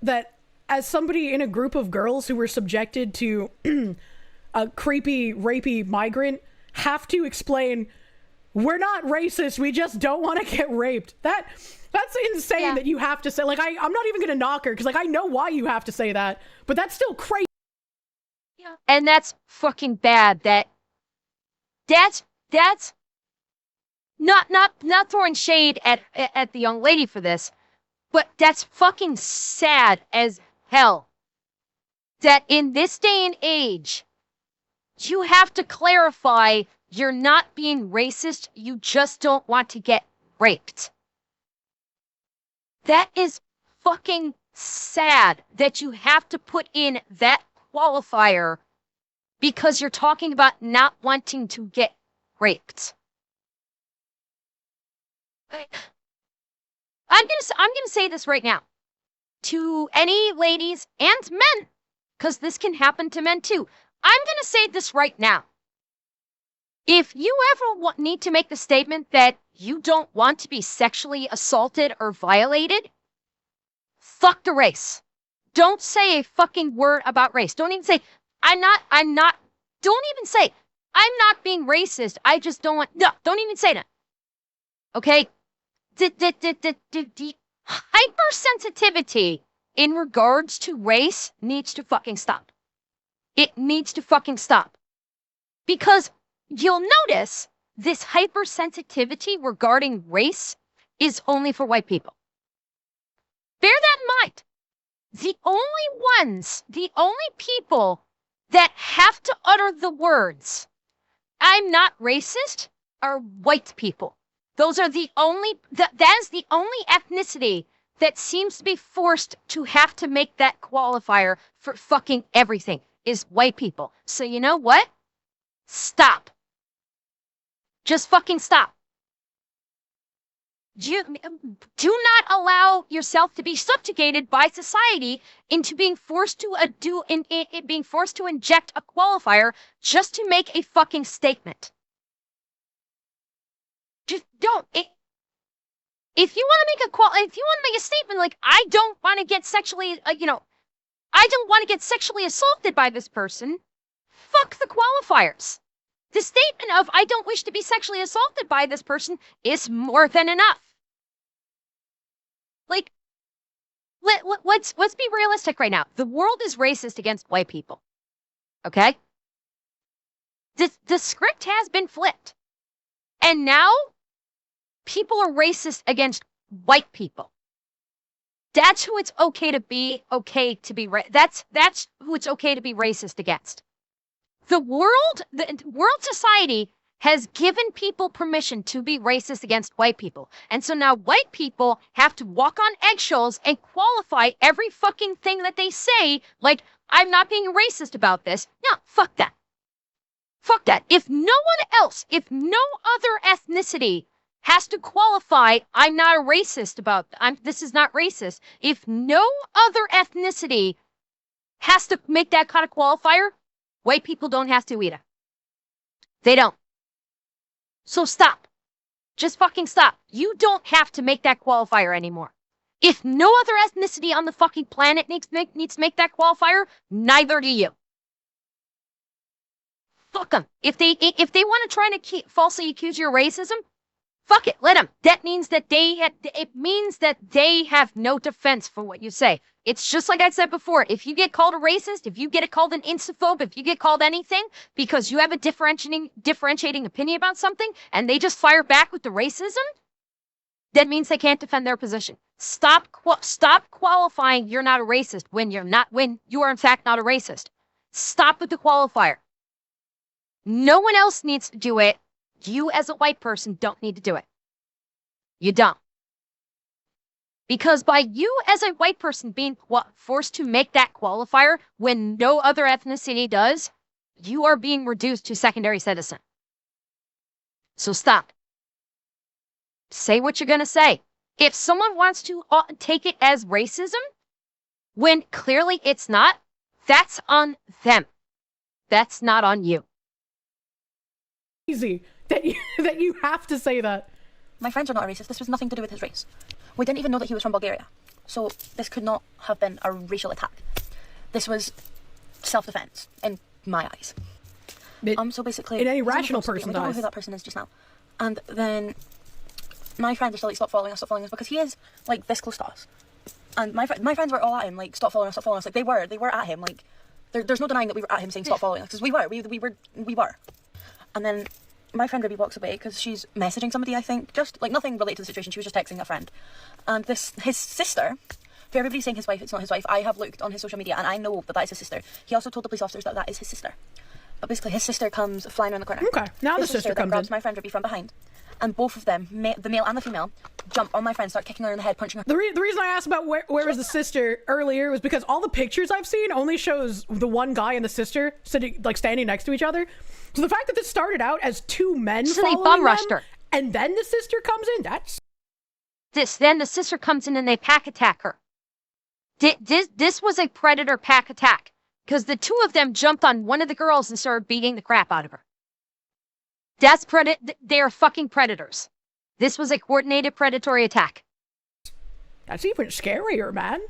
that as somebody in a group of girls who were subjected to a creepy, rapey migrant have to explain, we're not racist, we just don't want to get raped. That's insane that you have to say. Like, I'm not even going to knock her, because, like, I know why you have to say that, but that's still crazy. Yeah. And that's fucking bad. That's not throwing shade at the young lady for this, but that's fucking sad as hell. That in this day and age, you have to clarify you're not being racist, you just don't want to get raped. That is fucking sad that you have to put in that qualifier because you're talking about not wanting to get raped. I'm gonna say this right now to any ladies and men, because this can happen to men too. I'm gonna say this right now. If you ever need to make the statement that you don't want to be sexually assaulted or violated, fuck the race. Don't say a fucking word about race. Don't even say, don't even say, I'm not being racist. I just don't want, no, don't even say that. Okay? The hypersensitivity in regards to race needs to fucking stop. It needs to fucking stop. Because you'll notice this hypersensitivity regarding race is only for white people. Bear that in mind. The only people that have to utter the words, I'm not racist, are white people. Those are the only, that is the only ethnicity that seems to be forced to have to make that qualifier for fucking everything, is white people. So you know what? Stop. Just fucking stop. Do not allow yourself to be subjugated by society into being forced to being forced to inject a qualifier just to make a fucking statement. Just don't. If you want to make a statement like I don't want to get sexually, I don't want to get sexually assaulted by this person, fuck the qualifiers. The statement of I don't wish to be sexually assaulted by this person is more than enough. Like, let's be realistic right now. The world is racist against white people. Okay? The script has been flipped. And now people are racist against white people. That's who it's okay to be that's who it's okay to be racist against. The world society has given people permission to be racist against white people. And so now white people have to walk on eggshells and qualify every fucking thing that they say, like, I'm not being racist about this. No, fuck that. Fuck that. If no other ethnicity has to qualify, I'm not a racist this is not racist. If no other ethnicity has to make that kind of qualifier, white people don't have to either. They don't. So stop. Just fucking stop. You don't have to make that qualifier anymore. If no other ethnicity on the fucking planet needs to make that qualifier, neither do you. Fuck them. If they want to try to falsely accuse you of racism, fuck it, let them. That means that they have no defense for what you say. It's just like I said before. If you get called a racist, if you get called an instaphobe, if you get called anything because you have a differentiating opinion about something, and they just fire back with the racism, that means they can't defend their position. Stop qualifying you're not a racist when you are in fact not a racist. Stop with the qualifier. No one else needs to do it. You as a white person don't need to do it. You don't. Because by you as a white person being forced to make that qualifier when no other ethnicity does, you are being reduced to secondary citizen. So stop. Say what you're going to say. If someone wants to take it as racism, when clearly it's not, that's on them. That's not on you. Easy that you have to say that. My friends are not a racist. This was nothing to do with his race. We didn't even know that he was from Bulgaria. So this could not have been a racial attack. This was self-defense, in my eyes. So basically... In any rational person's eyes. We don't know who that person is just now. And then my friends are still like, stop following us, because he is, like, this close to us. And my friends were all at him, like, stop following us. Like, they were at him, like, there's no denying that we were at him saying stop following us, because we were. And then my friend Ruby walks away because she's messaging somebody, I think, just like nothing related to the situation. She was just texting a friend. And his sister, for everybody saying his wife, it's not his wife. I have looked on his social media and I know that is his sister. He also told the police officers that is his sister. But basically, his sister comes flying around the corner. Okay, now the sister comes grabs in. my friend Ruby from behind, and both of them, the male and the female, jump on my friend, start kicking her in the head, punching her. The reason I asked about where was the sister earlier was because all the pictures I've seen only shows the one guy and the sister sitting, like, standing next to each other. So the fact that this started out as two men following they bum rushed her, and then the sister comes in, that's... Then the sister comes in and they pack attack her. This was a predator pack attack, because the two of them jumped on one of the girls and started beating the crap out of her. They are fucking predators. This was a coordinated predatory attack. That's even scarier, man.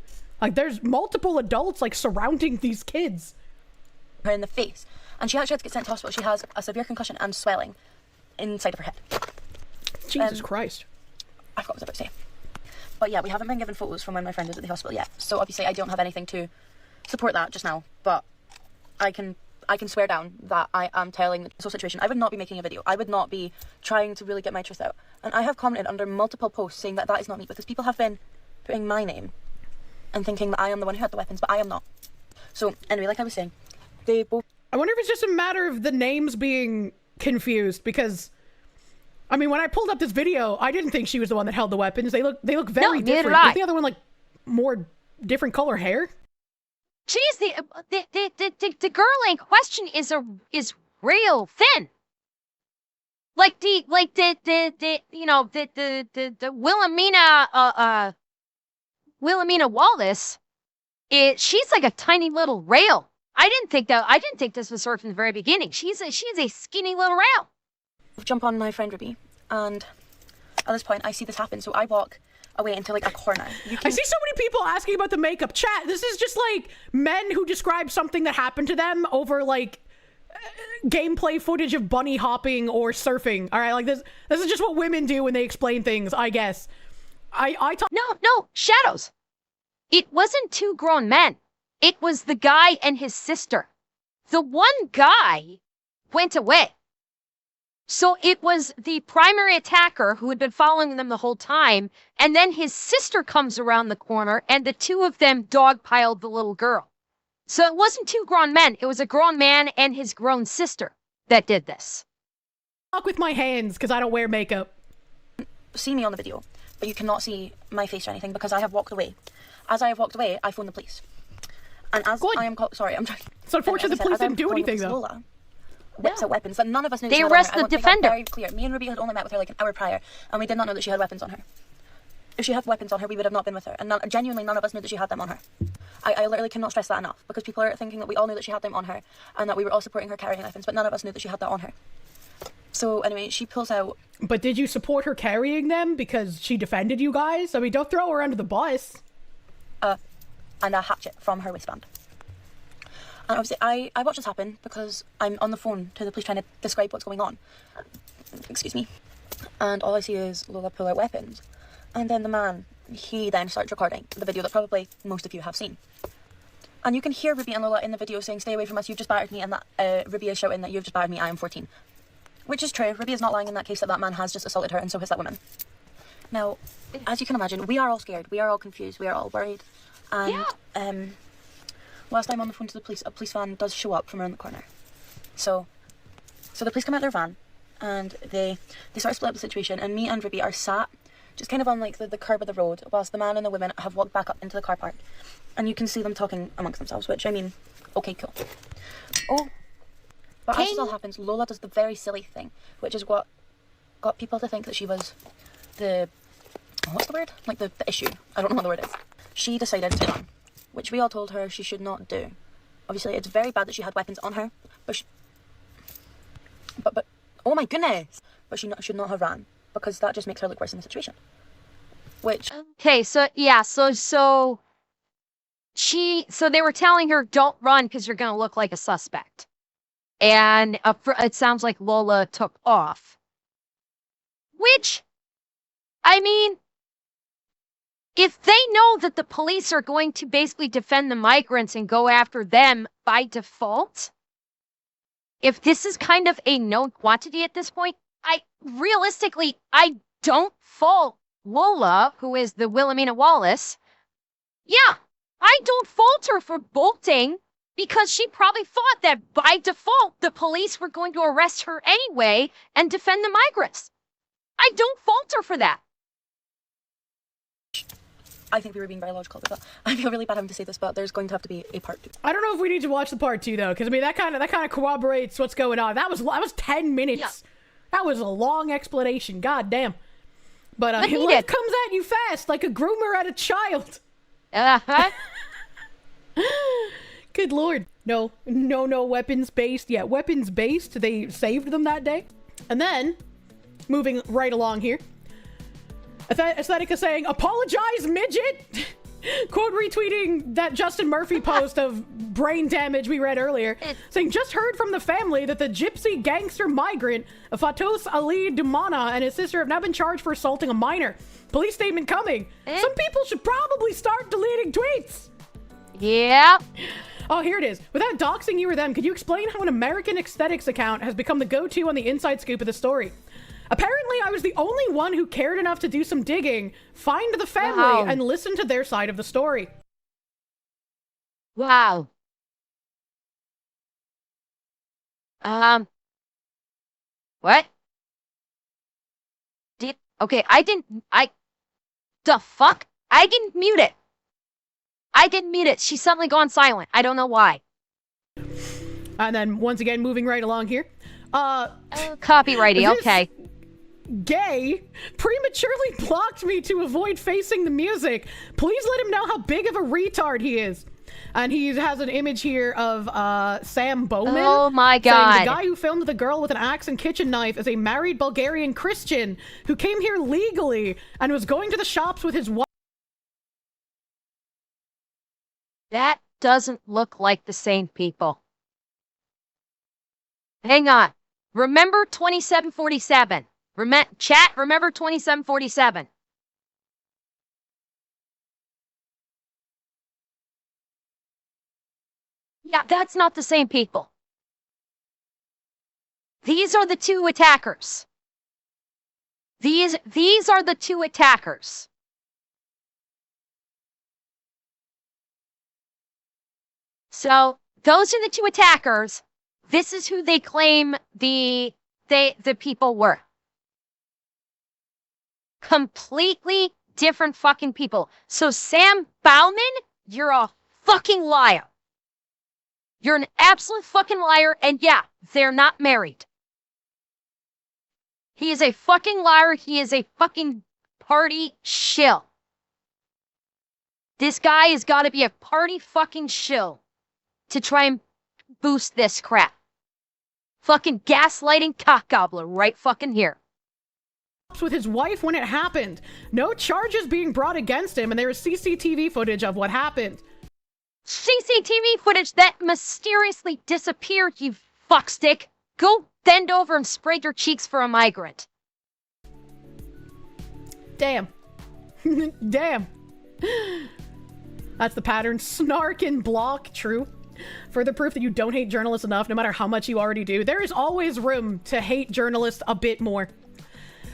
Like, there's multiple adults, like, surrounding these kids. Her in the face. And she actually had to get sent to hospital. She has a severe concussion and swelling inside of her head. Jesus Christ. I forgot what I was about to say. But yeah, we haven't been given photos from when my friend was at the hospital yet. So obviously I don't have anything to support that just now. But I can swear down that I am telling the whole situation. I would not be making a video. I would not be trying to really get my truth out. And I have commented under multiple posts saying that is not me, because people have been putting my name and thinking that I am the one who had the weapons, but I am not. So anyway, like I was saying, they both... I wonder if it's just a matter of the names being confused, because, I mean, when I pulled up this video, I didn't think she was the one that held the weapons. They look very different. Is the other one, like, more different color hair? Jeez, the girl in question is real thin. Like the Wilhelmina Wallace, she's like a tiny little rail. I didn't think this was sort of from the very beginning. She's a skinny little rail. Jump on my friend Ruby, and at this point I see this happen, so I walk away into like a corner. I see so many people asking about the makeup. Chat, this is just like men who describe something that happened to them over like gameplay footage of bunny hopping or surfing. All right, like this is just what women do when they explain things, I guess. No, Shadows. It wasn't two grown men. It was the guy and his sister. The one guy went away. So it was the primary attacker who had been following them the whole time, and then his sister comes around the corner, and the two of them dogpiled the little girl. So it wasn't two grown men, it was a grown man and his grown sister that did this. Talk with my hands, because I don't wear makeup. See me on the video, but you cannot see my face or anything because I have walked away. As I have walked away, I phoned the police. And as Good. I am sorry, I'm trying. It's unfortunate the police didn't do anything, though. Lola whips out weapons that none of us knew. They she had on her. arrest I the want to make that defender. very clear. Me and Ruby had only met with her like an hour prior, and we did not know that she had weapons on her. If she had weapons on her, we would have not been with her, and genuinely none of us knew that she had them on her. I literally cannot stress that enough, because people are thinking that we all knew that she had them on her, and that we were all supporting her carrying weapons, but none of us knew that she had that on her. So anyway, she pulls out... But did you support her carrying them because she defended you guys? I mean, don't throw her under the bus. And a hatchet from her waistband. And obviously, I watched this happen because I'm on the phone to the police trying to describe what's going on. Excuse me. And all I see is Lola pull out weapons. And then the man, he then starts recording the video that probably most of you have seen. And you can hear Ruby and Lola in the video saying, "Stay away from us, you've just battered me," and that Ruby is shouting that "You've just battered me, I am 14. Which is true. Ruby is not lying in that case, that man has just assaulted her, and so has that woman. Now, as you can imagine, we are all scared, we are all confused, we are all worried. And whilst I'm on the phone to the police, a police van does show up from around the corner. So the police come out their van, and they sort of split up the situation, and me and Ruby are sat just kind of on like the curb of the road, whilst the man and the women have walked back up into the car park. And you can see them talking amongst themselves, which, I mean, okay, cool. Oh, but as this all happens, Lola does the very silly thing, which is what got people to think that she was the... what's the word? Like the issue. I don't know what the word is. She decided to run, which we all told her she should not do. Obviously, it's very bad that she had weapons on her, but oh my goodness! But she should not have ran, because that just makes her look worse in the situation. Which... Okay, so yeah, so they were telling her, don't run because you're going to look like a suspect. And it sounds like Lola took off. Which, I mean, if they know that the police are going to basically defend the migrants and go after them by default, if this is kind of a known quantity at this point, I don't fault Lola, who is the Wilhelmina Wallace. Yeah, I don't fault her for bolting, because she probably thought that by default the police were going to arrest her anyway and defend the migrants. I don't fault her for that. I think we were being very logical about that. I feel really bad having to say this, but there's going to have to be a part 2. I don't know if we need to watch the part 2 though, because I mean that kind of corroborates what's going on. That was 10 minutes. Yeah. That was a long explanation. God damn. But life comes at you fast, like a groomer at a child. Uh-huh. Good lord. No weapons based. Yeah, weapons based. They saved them that day. And then, moving right along here, Aesthetica saying, "Apologize, midget!" Quote retweeting that Justin Murphy post of brain damage we read earlier, saying, "Just heard from the family that the gypsy gangster migrant Fatos Ali Dumana and his sister have now been charged for assaulting a minor. Police statement coming. Some people should probably start deleting tweets." Yeah. Oh, here it is. Without doxing you or them, could you explain how an American aesthetics account has become the go-to on the inside scoop of the story? Apparently, I was the only one who cared enough to do some digging, find the family, and listen to their side of the story. Wow. What? The fuck? I didn't mute it. She's suddenly gone silent. I don't know why. And then, once again, moving right along here. Copyrighty, okay. Gay prematurely blocked me to avoid facing the music. Please let him know how big of a retard he is. And he has an image here of Sam Bowman. Oh my god. The guy who filmed the girl with an axe and kitchen knife is a married Bulgarian Christian who came here legally and was going to the shops with his wife. That doesn't look like the same people. Hang on. Remember 2747. Remember 2747. Yeah, that's not the same people. These are the two attackers. These are the two attackers. So those are the two attackers. This is who they claim the people were. Completely different fucking people. So Sam Bauman, you're a fucking liar. You're an absolute fucking liar, and yeah, they're not married. He is a fucking liar. He is a fucking party shill. This guy has got to be a party fucking shill to try and boost this crap. Fucking gaslighting cock gobbler right fucking here. With his wife when it happened. No charges being brought against him, and there is CCTV footage of what happened. CCTV footage that mysteriously disappeared, you fuckstick. Go bend over and spread your cheeks for a migrant. Damn. Damn. That's the pattern. Snark and block. True. Further proof that you don't hate journalists enough, no matter how much you already do. There is always room to hate journalists a bit more.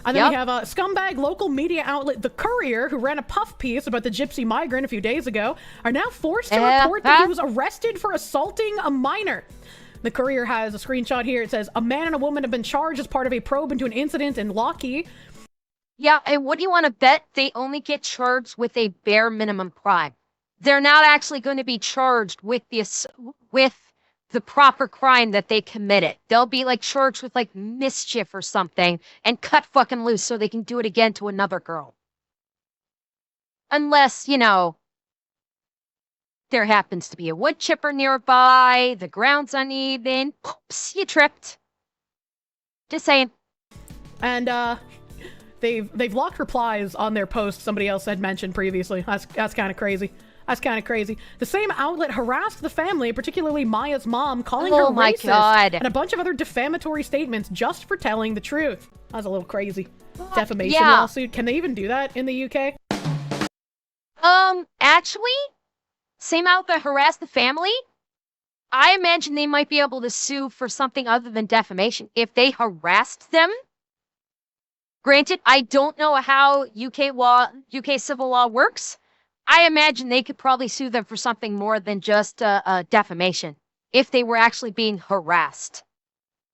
And then we have a scumbag local media outlet, The Courier, who ran a puff piece about the gypsy migrant a few days ago, are now forced to report that he was arrested for assaulting a minor. The Courier has a screenshot here. It says, a man and a woman have been charged as part of a probe into an incident in Lockheed. Yeah, and what do you want to bet? They only get charged with a bare minimum crime. They're not actually going to be charged with the proper crime that they committed. They'll be like charged with like mischief or something and cut fucking loose so they can do it again to another girl. Unless, you know, there happens to be a wood chipper nearby, the ground's uneven, oops, you tripped. Just saying. And they've locked replies on their post somebody else had mentioned previously. That's kind of crazy. That's kind of crazy. The same outlet harassed the family, particularly Maya's mom, calling her racist and a bunch of other defamatory statements just for telling the truth. That's a little crazy. Defamation lawsuit. Can they even do that in the UK? Actually, same outlet harassed the family. I imagine they might be able to sue for something other than defamation if they harassed them. Granted, I don't know how UK civil law works. I imagine they could probably sue them for something more than just defamation if they were actually being harassed.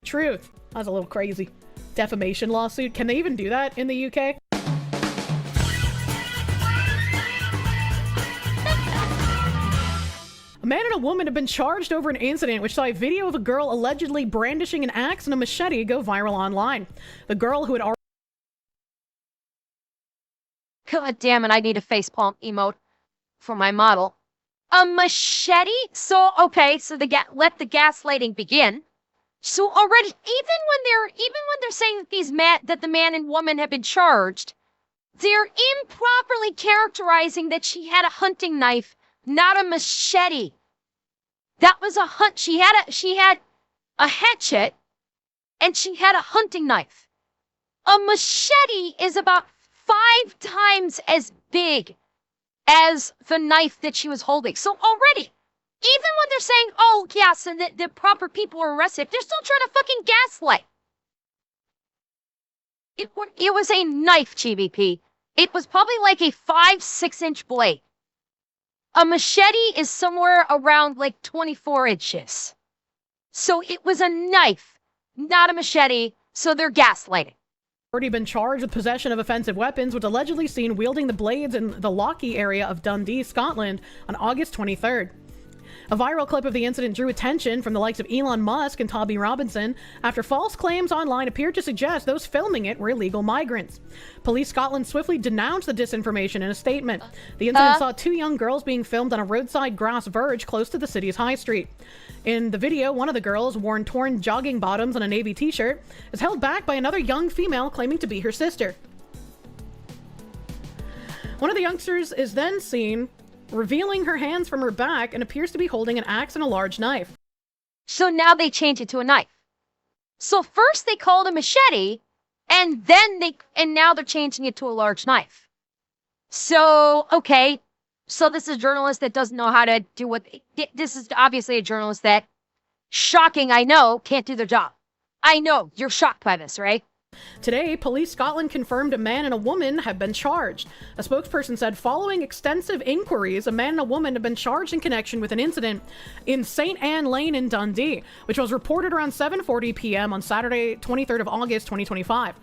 Truth. That's a little crazy. Defamation lawsuit. Can they even do that in the UK? A man and a woman have been charged over an incident which saw a video of a girl allegedly brandishing an axe and a machete go viral online. The girl who had already... God damn it, I need a facepalm emote for my model. A machete? So, okay, so let the gaslighting begin. So already, even when they're saying that the man and woman have been charged, they're improperly characterizing that she had a hunting knife, not a machete. That was a hunt. She had a hatchet, and she had a hunting knife. A machete is about 5 times as big as the knife that she was holding. So already, even when they're saying, oh, yeah, so the proper people were arrested, they're still trying to fucking gaslight. It was a knife, GBP. It was probably like a 5-6-inch blade. A machete is somewhere around like 24 inches. So it was a knife, not a machete, so they're gaslighting. Already been charged with possession of offensive weapons, was allegedly seen wielding the blades in the Lockheed area of Dundee, Scotland on August 23rd. A viral clip of the incident drew attention from the likes of Elon Musk and Toby Robinson after false claims online appeared to suggest those filming it were illegal migrants. Police Scotland swiftly denounced the disinformation in a statement. The incident saw 2 young girls being filmed on a roadside grass verge close to the city's high street. In the video, one of the girls, worn torn jogging bottoms and a navy t-shirt, is held back by another young female claiming to be her sister. One of the youngsters is then seen revealing her hands from her back and appears to be holding an axe and a large knife. So now they change it to a knife. So first they called a machete, and now they're changing it to a large knife. So, okay. So this is a journalist that doesn't know how to do this is obviously a journalist that, shocking, I know, can't do their job. I know, you're shocked by this, right? Today, Police Scotland confirmed a man and a woman have been charged. A spokesperson said following extensive inquiries, a man and a woman have been charged in connection with an incident in St. Anne Lane in Dundee, which was reported around 7:40 p.m. on Saturday, 23rd of August, 2025.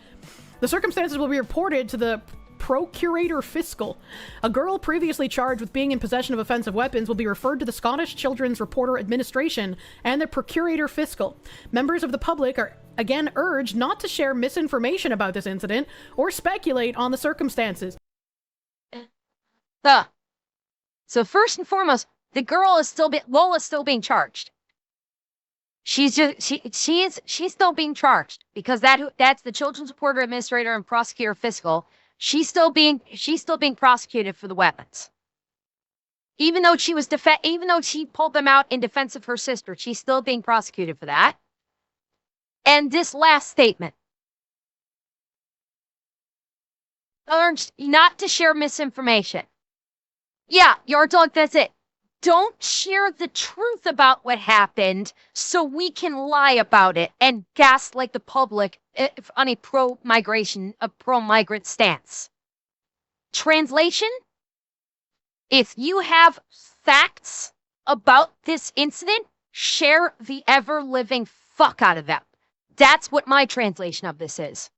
The circumstances will be reported to the Procurator Fiscal. A girl previously charged with being in possession of offensive weapons will be referred to the Scottish Children's Reporter Administration and the Procurator Fiscal. Members of the public are again urged not to share misinformation about this incident or speculate on the circumstances. So first and foremost, the girl is Lola's still being charged. She's still being charged because that's the Children's Reporter Administrator and Prosecutor Fiscal. She's still being prosecuted for the weapons. Even though she pulled them out in defense of her sister, she's still being prosecuted for that. And this last statement. Urged not to share misinformation. Yeah, your dog, that's it. Don't share the truth about what happened so we can lie about it and gaslight the public on a pro-migrant stance. Translation? If you have facts about this incident, share the ever-living fuck out of them. That's what my translation of this is.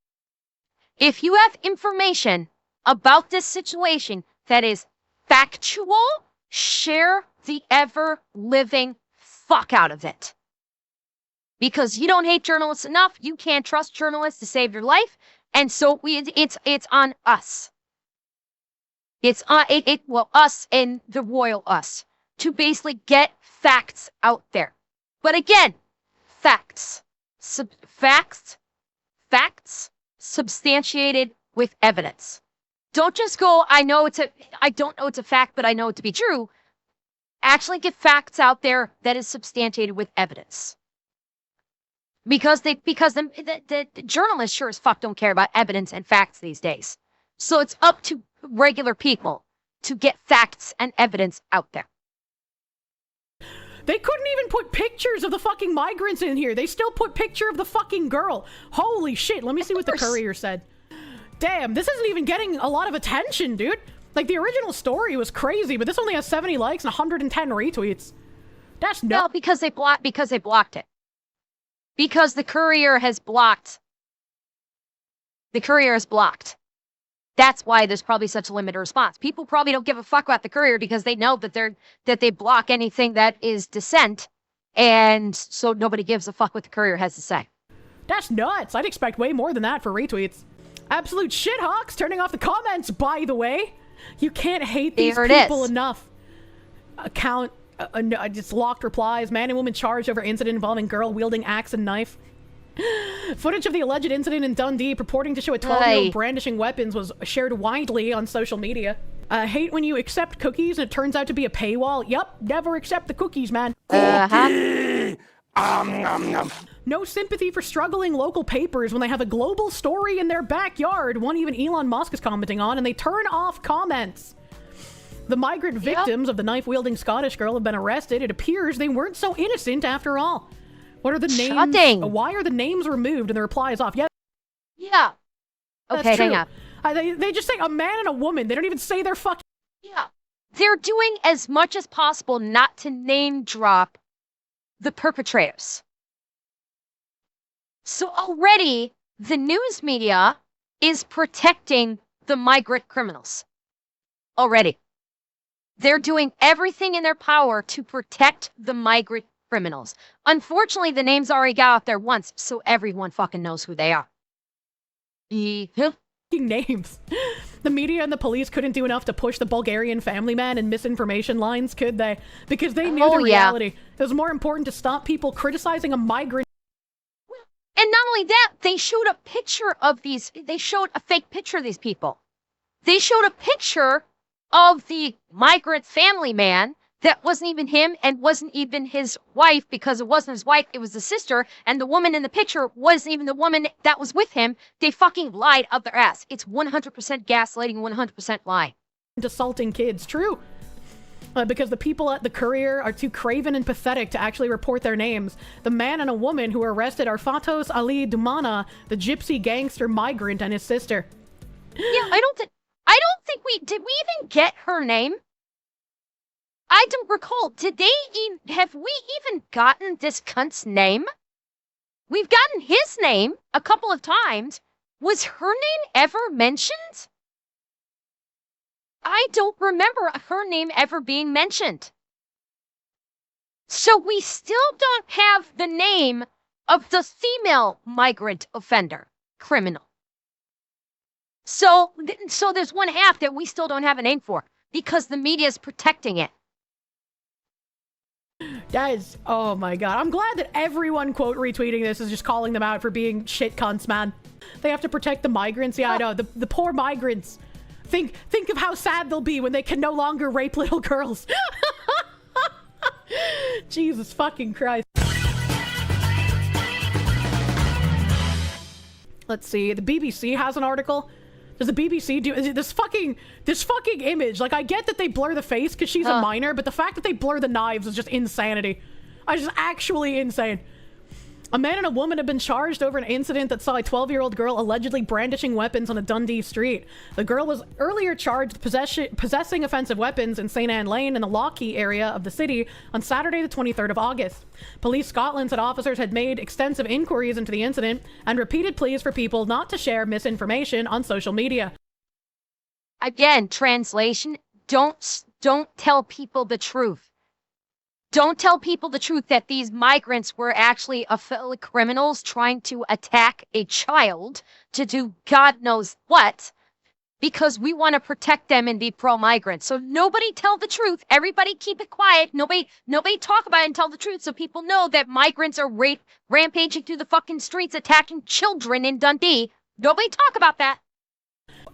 If you have information about this situation that is factual, share the ever-living fuck out of it. Because you don't hate journalists enough, you can't trust journalists to save your life, and so it's on us. It's on us and the royal us to basically get facts out there. But again, facts substantiated with evidence. Don't just go, I don't know it's a fact, but I know it to be true. Actually get facts out there that is substantiated with evidence. Because the journalists sure as fuck don't care about evidence and facts these days. So it's up to regular people to get facts and evidence out there. They couldn't even put pictures of the fucking migrants in here. They still put picture of the fucking girl. Holy shit. Let me see what the Courier said. Damn, this isn't even getting a lot of attention, dude. Like, the original story was crazy, but this only has 70 likes and 110 retweets. That's nuts. No, because they blocked it. Because the Courier has blocked. The Courier is blocked. That's why there's probably such a limited response. People probably don't give a fuck about the Courier because they know that they block anything that is dissent, and so nobody gives a fuck what the Courier has to say. That's nuts. I'd expect way more than that for retweets. Absolute shithawks turning off the comments, by the way. You can't hate these people enough. Just locked replies. Man and woman charged over incident involving girl wielding axe and knife. Footage of the alleged incident in Dundee purporting to show a 12-year-old brandishing weapons was shared widely on social media. Hate when you accept cookies and it turns out to be a paywall. Yup, never accept the cookies, man. No sympathy for struggling local papers when they have a global story in their backyard, one even Elon Musk is commenting on, and they turn off comments. The migrant victims of the knife-wielding Scottish girl have been arrested. It appears they weren't so innocent after all. What are the names? Why are the names removed? And the reply is off. Yeah. Okay, hang on. They just say a man and a woman. They don't even say their fucking... Yeah. They're doing as much as possible not to name drop the perpetrators. So already, the news media is protecting the migrant criminals. Already. They're doing everything in their power to protect the migrant criminals. Unfortunately, the names already got out there once, so everyone fucking knows who they are. Names. The media and the police couldn't do enough to push the Bulgarian family man and misinformation lines, could they? Because they knew the reality. It was more important to stop people criticizing a migrant. And not only that, they showed a picture of these. They showed a fake picture of these people. They showed a picture of the migrant family man that wasn't even him and wasn't even his wife, because it wasn't his wife, it was the sister, and the woman in the picture wasn't even the woman that was with him. They fucking lied up their ass. It's 100% gaslighting, 100% lie. Assaulting kids, true. Because the people at the Courier are too craven and pathetic to actually report their names. The man and a woman who were arrested are Fatos Ali Dumana, the gypsy gangster migrant, and his sister. Yeah, I don't think did we even get her name? I don't recall. Have we even gotten this cunt's name? We've gotten his name a couple of times. Was her name ever mentioned? I don't remember her name ever being mentioned. So we still don't have the name of the female migrant offender, criminal. So there's one half that we still don't have a name for because the media is protecting it. Guys, oh my god. I'm glad that everyone quote retweeting this is just calling them out for being shit cunts, man. They have to protect the migrants. Yeah, I know. The poor migrants. Think of how sad they'll be when they can no longer rape little girls. Jesus fucking Christ. Let's see. The BBC has an article. Does the BBC do this fucking image? Like, I get that they blur the face because she's a minor, but the fact that they blur the knives is just insanity. It's just actually insane. A man and a woman have been charged over an incident that saw a 12-year-old girl allegedly brandishing weapons on a Dundee street. The girl was earlier charged with possessing offensive weapons in St. Anne Lane in the Lockheed area of the city on Saturday the 23rd of August. Police Scotland said officers had made extensive inquiries into the incident and repeated pleas for people not to share misinformation on social media. Again, translation, don't tell people the truth. Don't tell people the truth that these migrants were actually fellow criminals trying to attack a child to do God knows what, because we want to protect them and be pro-migrant. So nobody tell the truth. Everybody keep it quiet. Nobody talk about it and tell the truth so people know that migrants are rampaging through the fucking streets attacking children in Dundee. Nobody talk about that.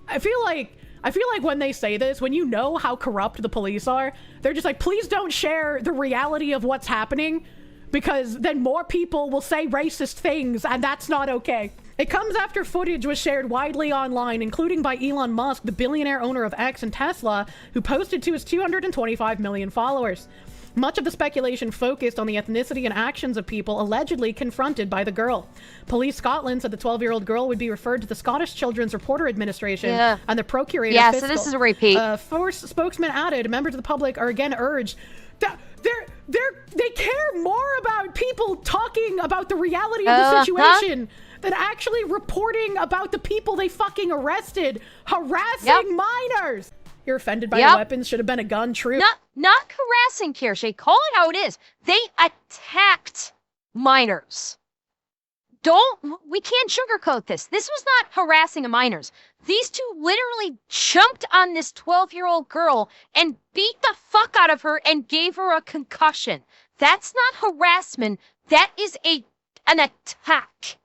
I feel like when they say this, when you know how corrupt the police are, they're just like, please don't share the reality of what's happening, because then more people will say racist things, and that's not okay. It comes after footage was shared widely online, including by Elon Musk, the billionaire owner of X and Tesla, who posted to his 225 million followers. Much of the speculation focused on the ethnicity and actions of people allegedly confronted by the girl. Police Scotland said the 12-year-old girl would be referred to the Scottish Children's Reporter Administration and the Procurator Fiscal. So this is a repeat. Force spokesman added, members of the public are again urged that they care more about people talking about the reality of the situation than actually reporting about the people they fucking arrested harassing minors. You're offended by the weapons, should have been a gun, true. Not harassing, Kirsche. Call it how it is. They attacked minors. We can't sugarcoat this. This was not harassing minors. These two literally jumped on this 12-year-old girl and beat the fuck out of her and gave her a concussion. That's not harassment. That is an attack.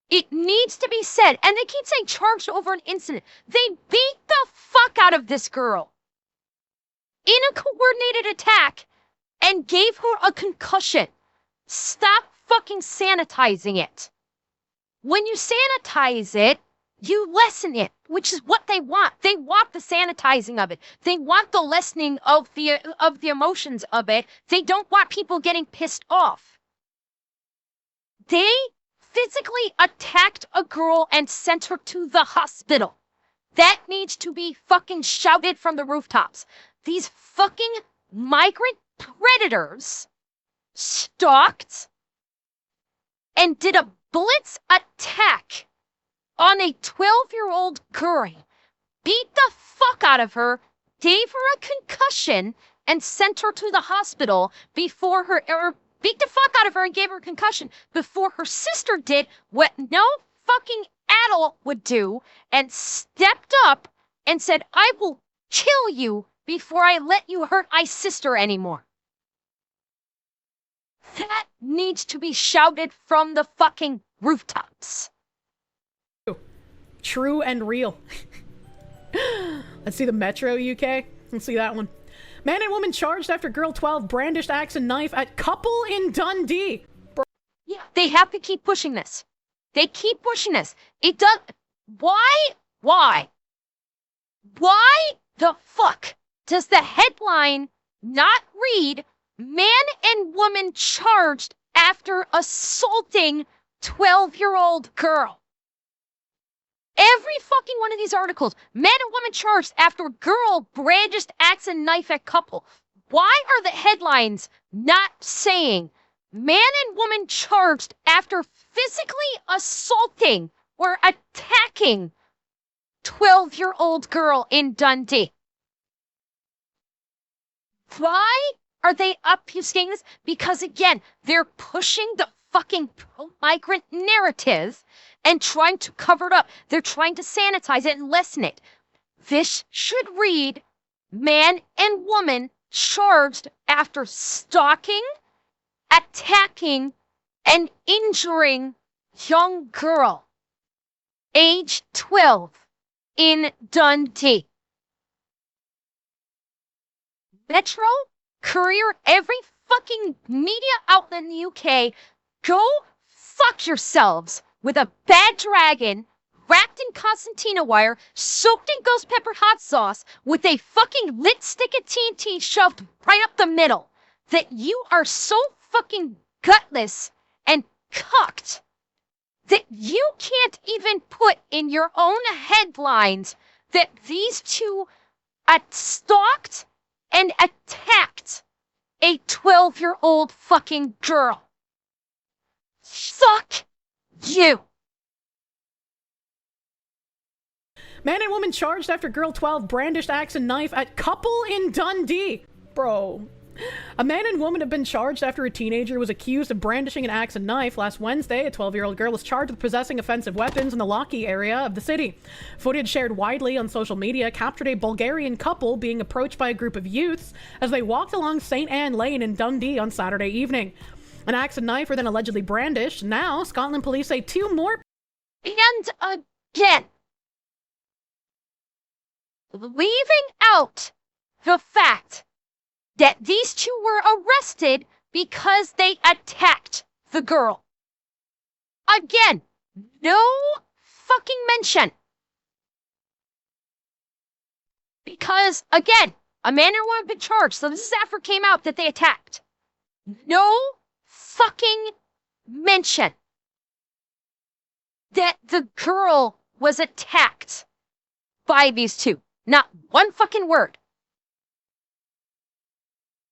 It needs to be said. And they keep saying charged over an incident. They beat the fuck out of this girl in a coordinated attack and gave her a concussion. Stop fucking sanitizing it. When you sanitize it, you lessen it, which is what they want. They want the sanitizing of it. They want the lessening of the emotions of it. They don't want people getting pissed off. They physically attacked a girl and sent her to the hospital. That needs to be fucking shouted from the rooftops. These fucking migrant predators stalked and did a blitz attack on a 12-year-old girl, beat the fuck out of her, gave her a concussion, and sent her to the hospital before beat the fuck out of her and gave her a concussion before her sister did what no fucking adult would do and stepped up and said, I will kill you before I let you hurt my sister anymore. That needs to be shouted from the fucking rooftops. True and real. Let's see the Metro UK. Let's see that one. Man and woman charged after girl 12 brandished axe and knife at couple in Dundee. Yeah, they have to keep pushing this. They keep pushing this. It does. Why the fuck does the headline not read, man and woman charged after assaulting 12-year-old girl? Every fucking one of these articles, man and woman charged after girl brandished axe and knife at couple. Why are the headlines not saying man and woman charged after physically assaulting or attacking 12-year-old girl in Dundee? Why are they obfuscating this? Because again, they're pushing the fucking pro-migrant narrative and trying to cover it up. They're trying to sanitize it and lessen it. This should read, man and woman charged after stalking, attacking, and injuring young girl, age 12, in Dundee. Metro, Courier, every fucking media outlet in the UK, go fuck yourselves with a bad dragon wrapped in concertina wire, soaked in ghost pepper hot sauce, with a fucking lit stick of TNT shoved right up the middle. That you are so fucking gutless and cucked that you can't even put in your own headlines that these two stalked and attacked a 12-year-old fucking girl. Fuck you. Man and woman charged after girl 12 brandished axe and knife at couple in Dundee. Bro. A man and woman have been charged after a teenager was accused of brandishing an axe and knife. Last Wednesday, a 12-year-old girl was charged with possessing offensive weapons in the Lockheed area of the city. Footage shared widely on social media captured a Bulgarian couple being approached by a group of youths as they walked along St. Anne Lane in Dundee on Saturday evening. An axe and knife were then allegedly brandished. Now, Scotland police say 2 more... And again, leaving out the fact that these 2 were arrested because they attacked the girl. Again, no fucking mention. Because, again, a man and a woman have been charged, so this is after it came out that they attacked. No fucking mention that the girl was attacked by these 2. Not one fucking word.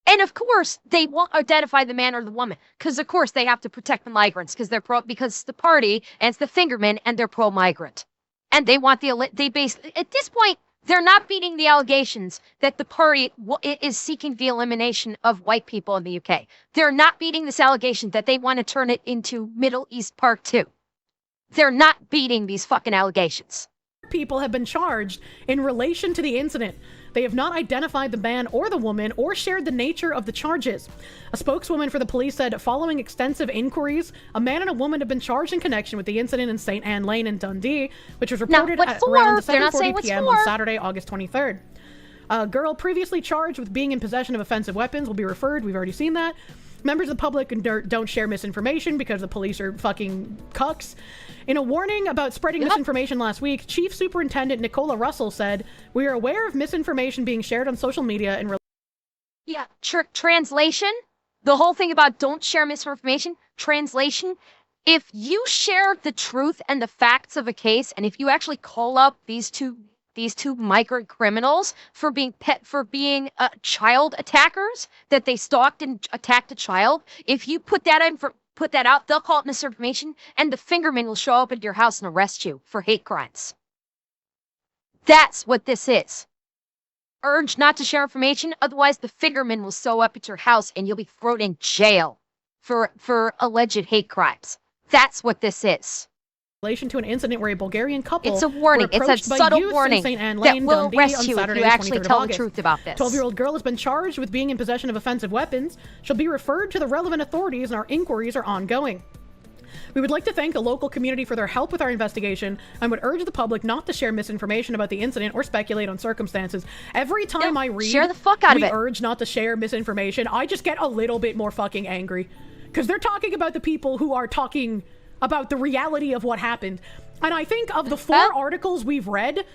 And of course, they won't identify the man or the woman, because of course they have to protect the migrants, because it's the party and it's the fingermen and they're pro-migrant, and they want they basically at this point they're not beating the allegations that the party is seeking the elimination of white people in the UK. They're not beating this allegation that they want to turn it into Middle East Part 2. They're not beating these fucking allegations. People have been charged in relation to the incident. They have not identified the man or the woman or shared the nature of the charges. A spokeswoman for the police said, following extensive inquiries, a man and a woman have been charged in connection with the incident in St. Anne Lane in Dundee, which was reported at around 7:40 p.m. on Saturday, August 23rd. A girl previously charged with being in possession of offensive weapons will be referred. We've already seen that. Members of the public don't share misinformation because the police are fucking cucks. In a warning about spreading misinformation last week, Chief Superintendent Nicola Russell said, "We are aware of misinformation being shared on social media and..." Yeah, translation? The whole thing about don't share misinformation? Translation? If you share the truth and the facts of a case, and if you actually call up these two migrant criminals for being child attackers, that they stalked and attacked a child, if you put that out, they'll call it misinformation, and the fingermen will show up at your house and arrest you for hate crimes. That's what this is. Urge not to share information, otherwise the fingermen will show up at your house and you'll be thrown in jail for alleged hate crimes. That's what this is. Relation to an incident where a Bulgarian couple it's a warning. It's a subtle warning that will arrest you if you actually tell the truth about this. 12-year-old girl has been charged with being in possession of offensive weapons. She'll be referred to the relevant authorities, and our inquiries are ongoing. We would like to thank the local community for their help with our investigation and would urge the public not to share misinformation about the incident or speculate on circumstances. Every time I read, share the fuck out of it. We urge not to share misinformation, I just get a little bit more fucking angry. Because they're talking about the people who are talking about the reality of what happened. And I think of the 4 articles we've read,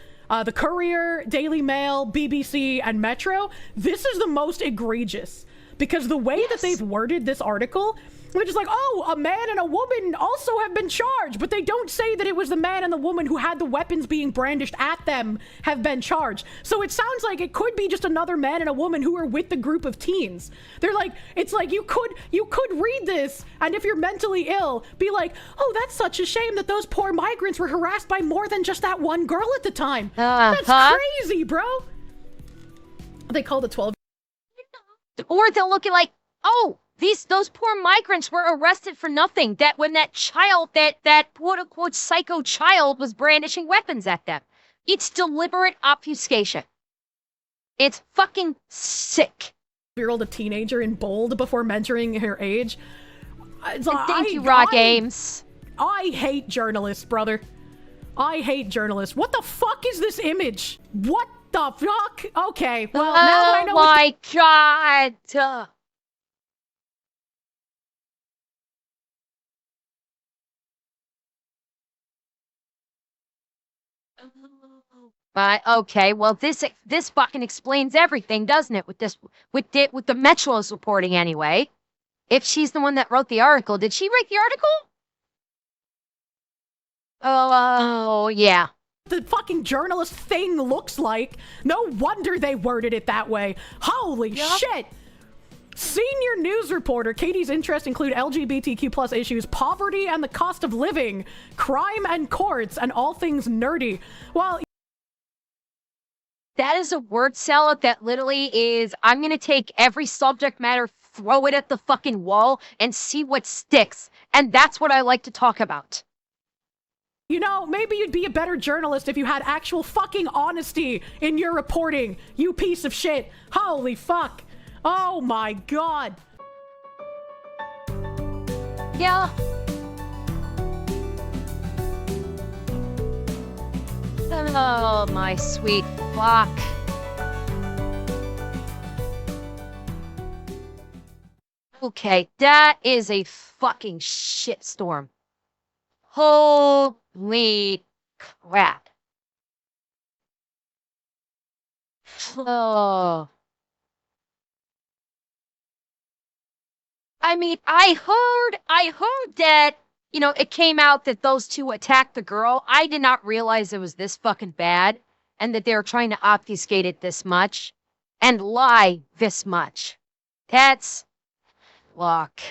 the Courier, Daily Mail, BBC, and Metro. This is the most egregious because the way that they've worded this article, which is like, oh, a man and a woman also have been charged, but they don't say that it was the man and the woman who had the weapons being brandished at them have been charged. So it sounds like it could be just another man and a woman who are with the group of teens. They're like, it's like you could read this, and if you're mentally ill, be like, oh, that's such a shame that those poor migrants were harassed by more than just that one girl at the time. That's crazy, bro. They call the 12. Or they'll look at like, oh, those poor migrants were arrested for nothing. That when that child, that quote unquote psycho child was brandishing weapons at them. It's deliberate obfuscation. It's fucking sick. Year-old a teenager in bold before mentioning her age. Thank you, Raw Games. I hate journalists, brother. I hate journalists. What the fuck is this image? What the fuck? Okay, well, now that I know. Oh my god. Okay, well this fucking explains everything, doesn't it? With the Metro's reporting anyway. If she's the one that wrote the article, did she write the article? Oh, yeah. The fucking journalist thing looks like. No wonder they worded it that way. Holy shit! Senior news reporter Katie's interests include LGBTQ plus issues, poverty and the cost of living, crime and courts, and all things nerdy. Well, that is a word salad that literally is, I'm gonna take every subject matter, throw it at the fucking wall, and see what sticks. And that's what I like to talk about. You know, maybe you'd be a better journalist if you had actual fucking honesty in your reporting, you piece of shit. Holy fuck. Oh my god. Yeah. Oh my sweet fuck. Okay, that is a fucking shitstorm. Holy crap. Oh. I mean, I heard that, you know, it came out that those two attacked the girl. I did not realize it was this fucking bad and that they were trying to obfuscate it this much and lie this much. That's, look.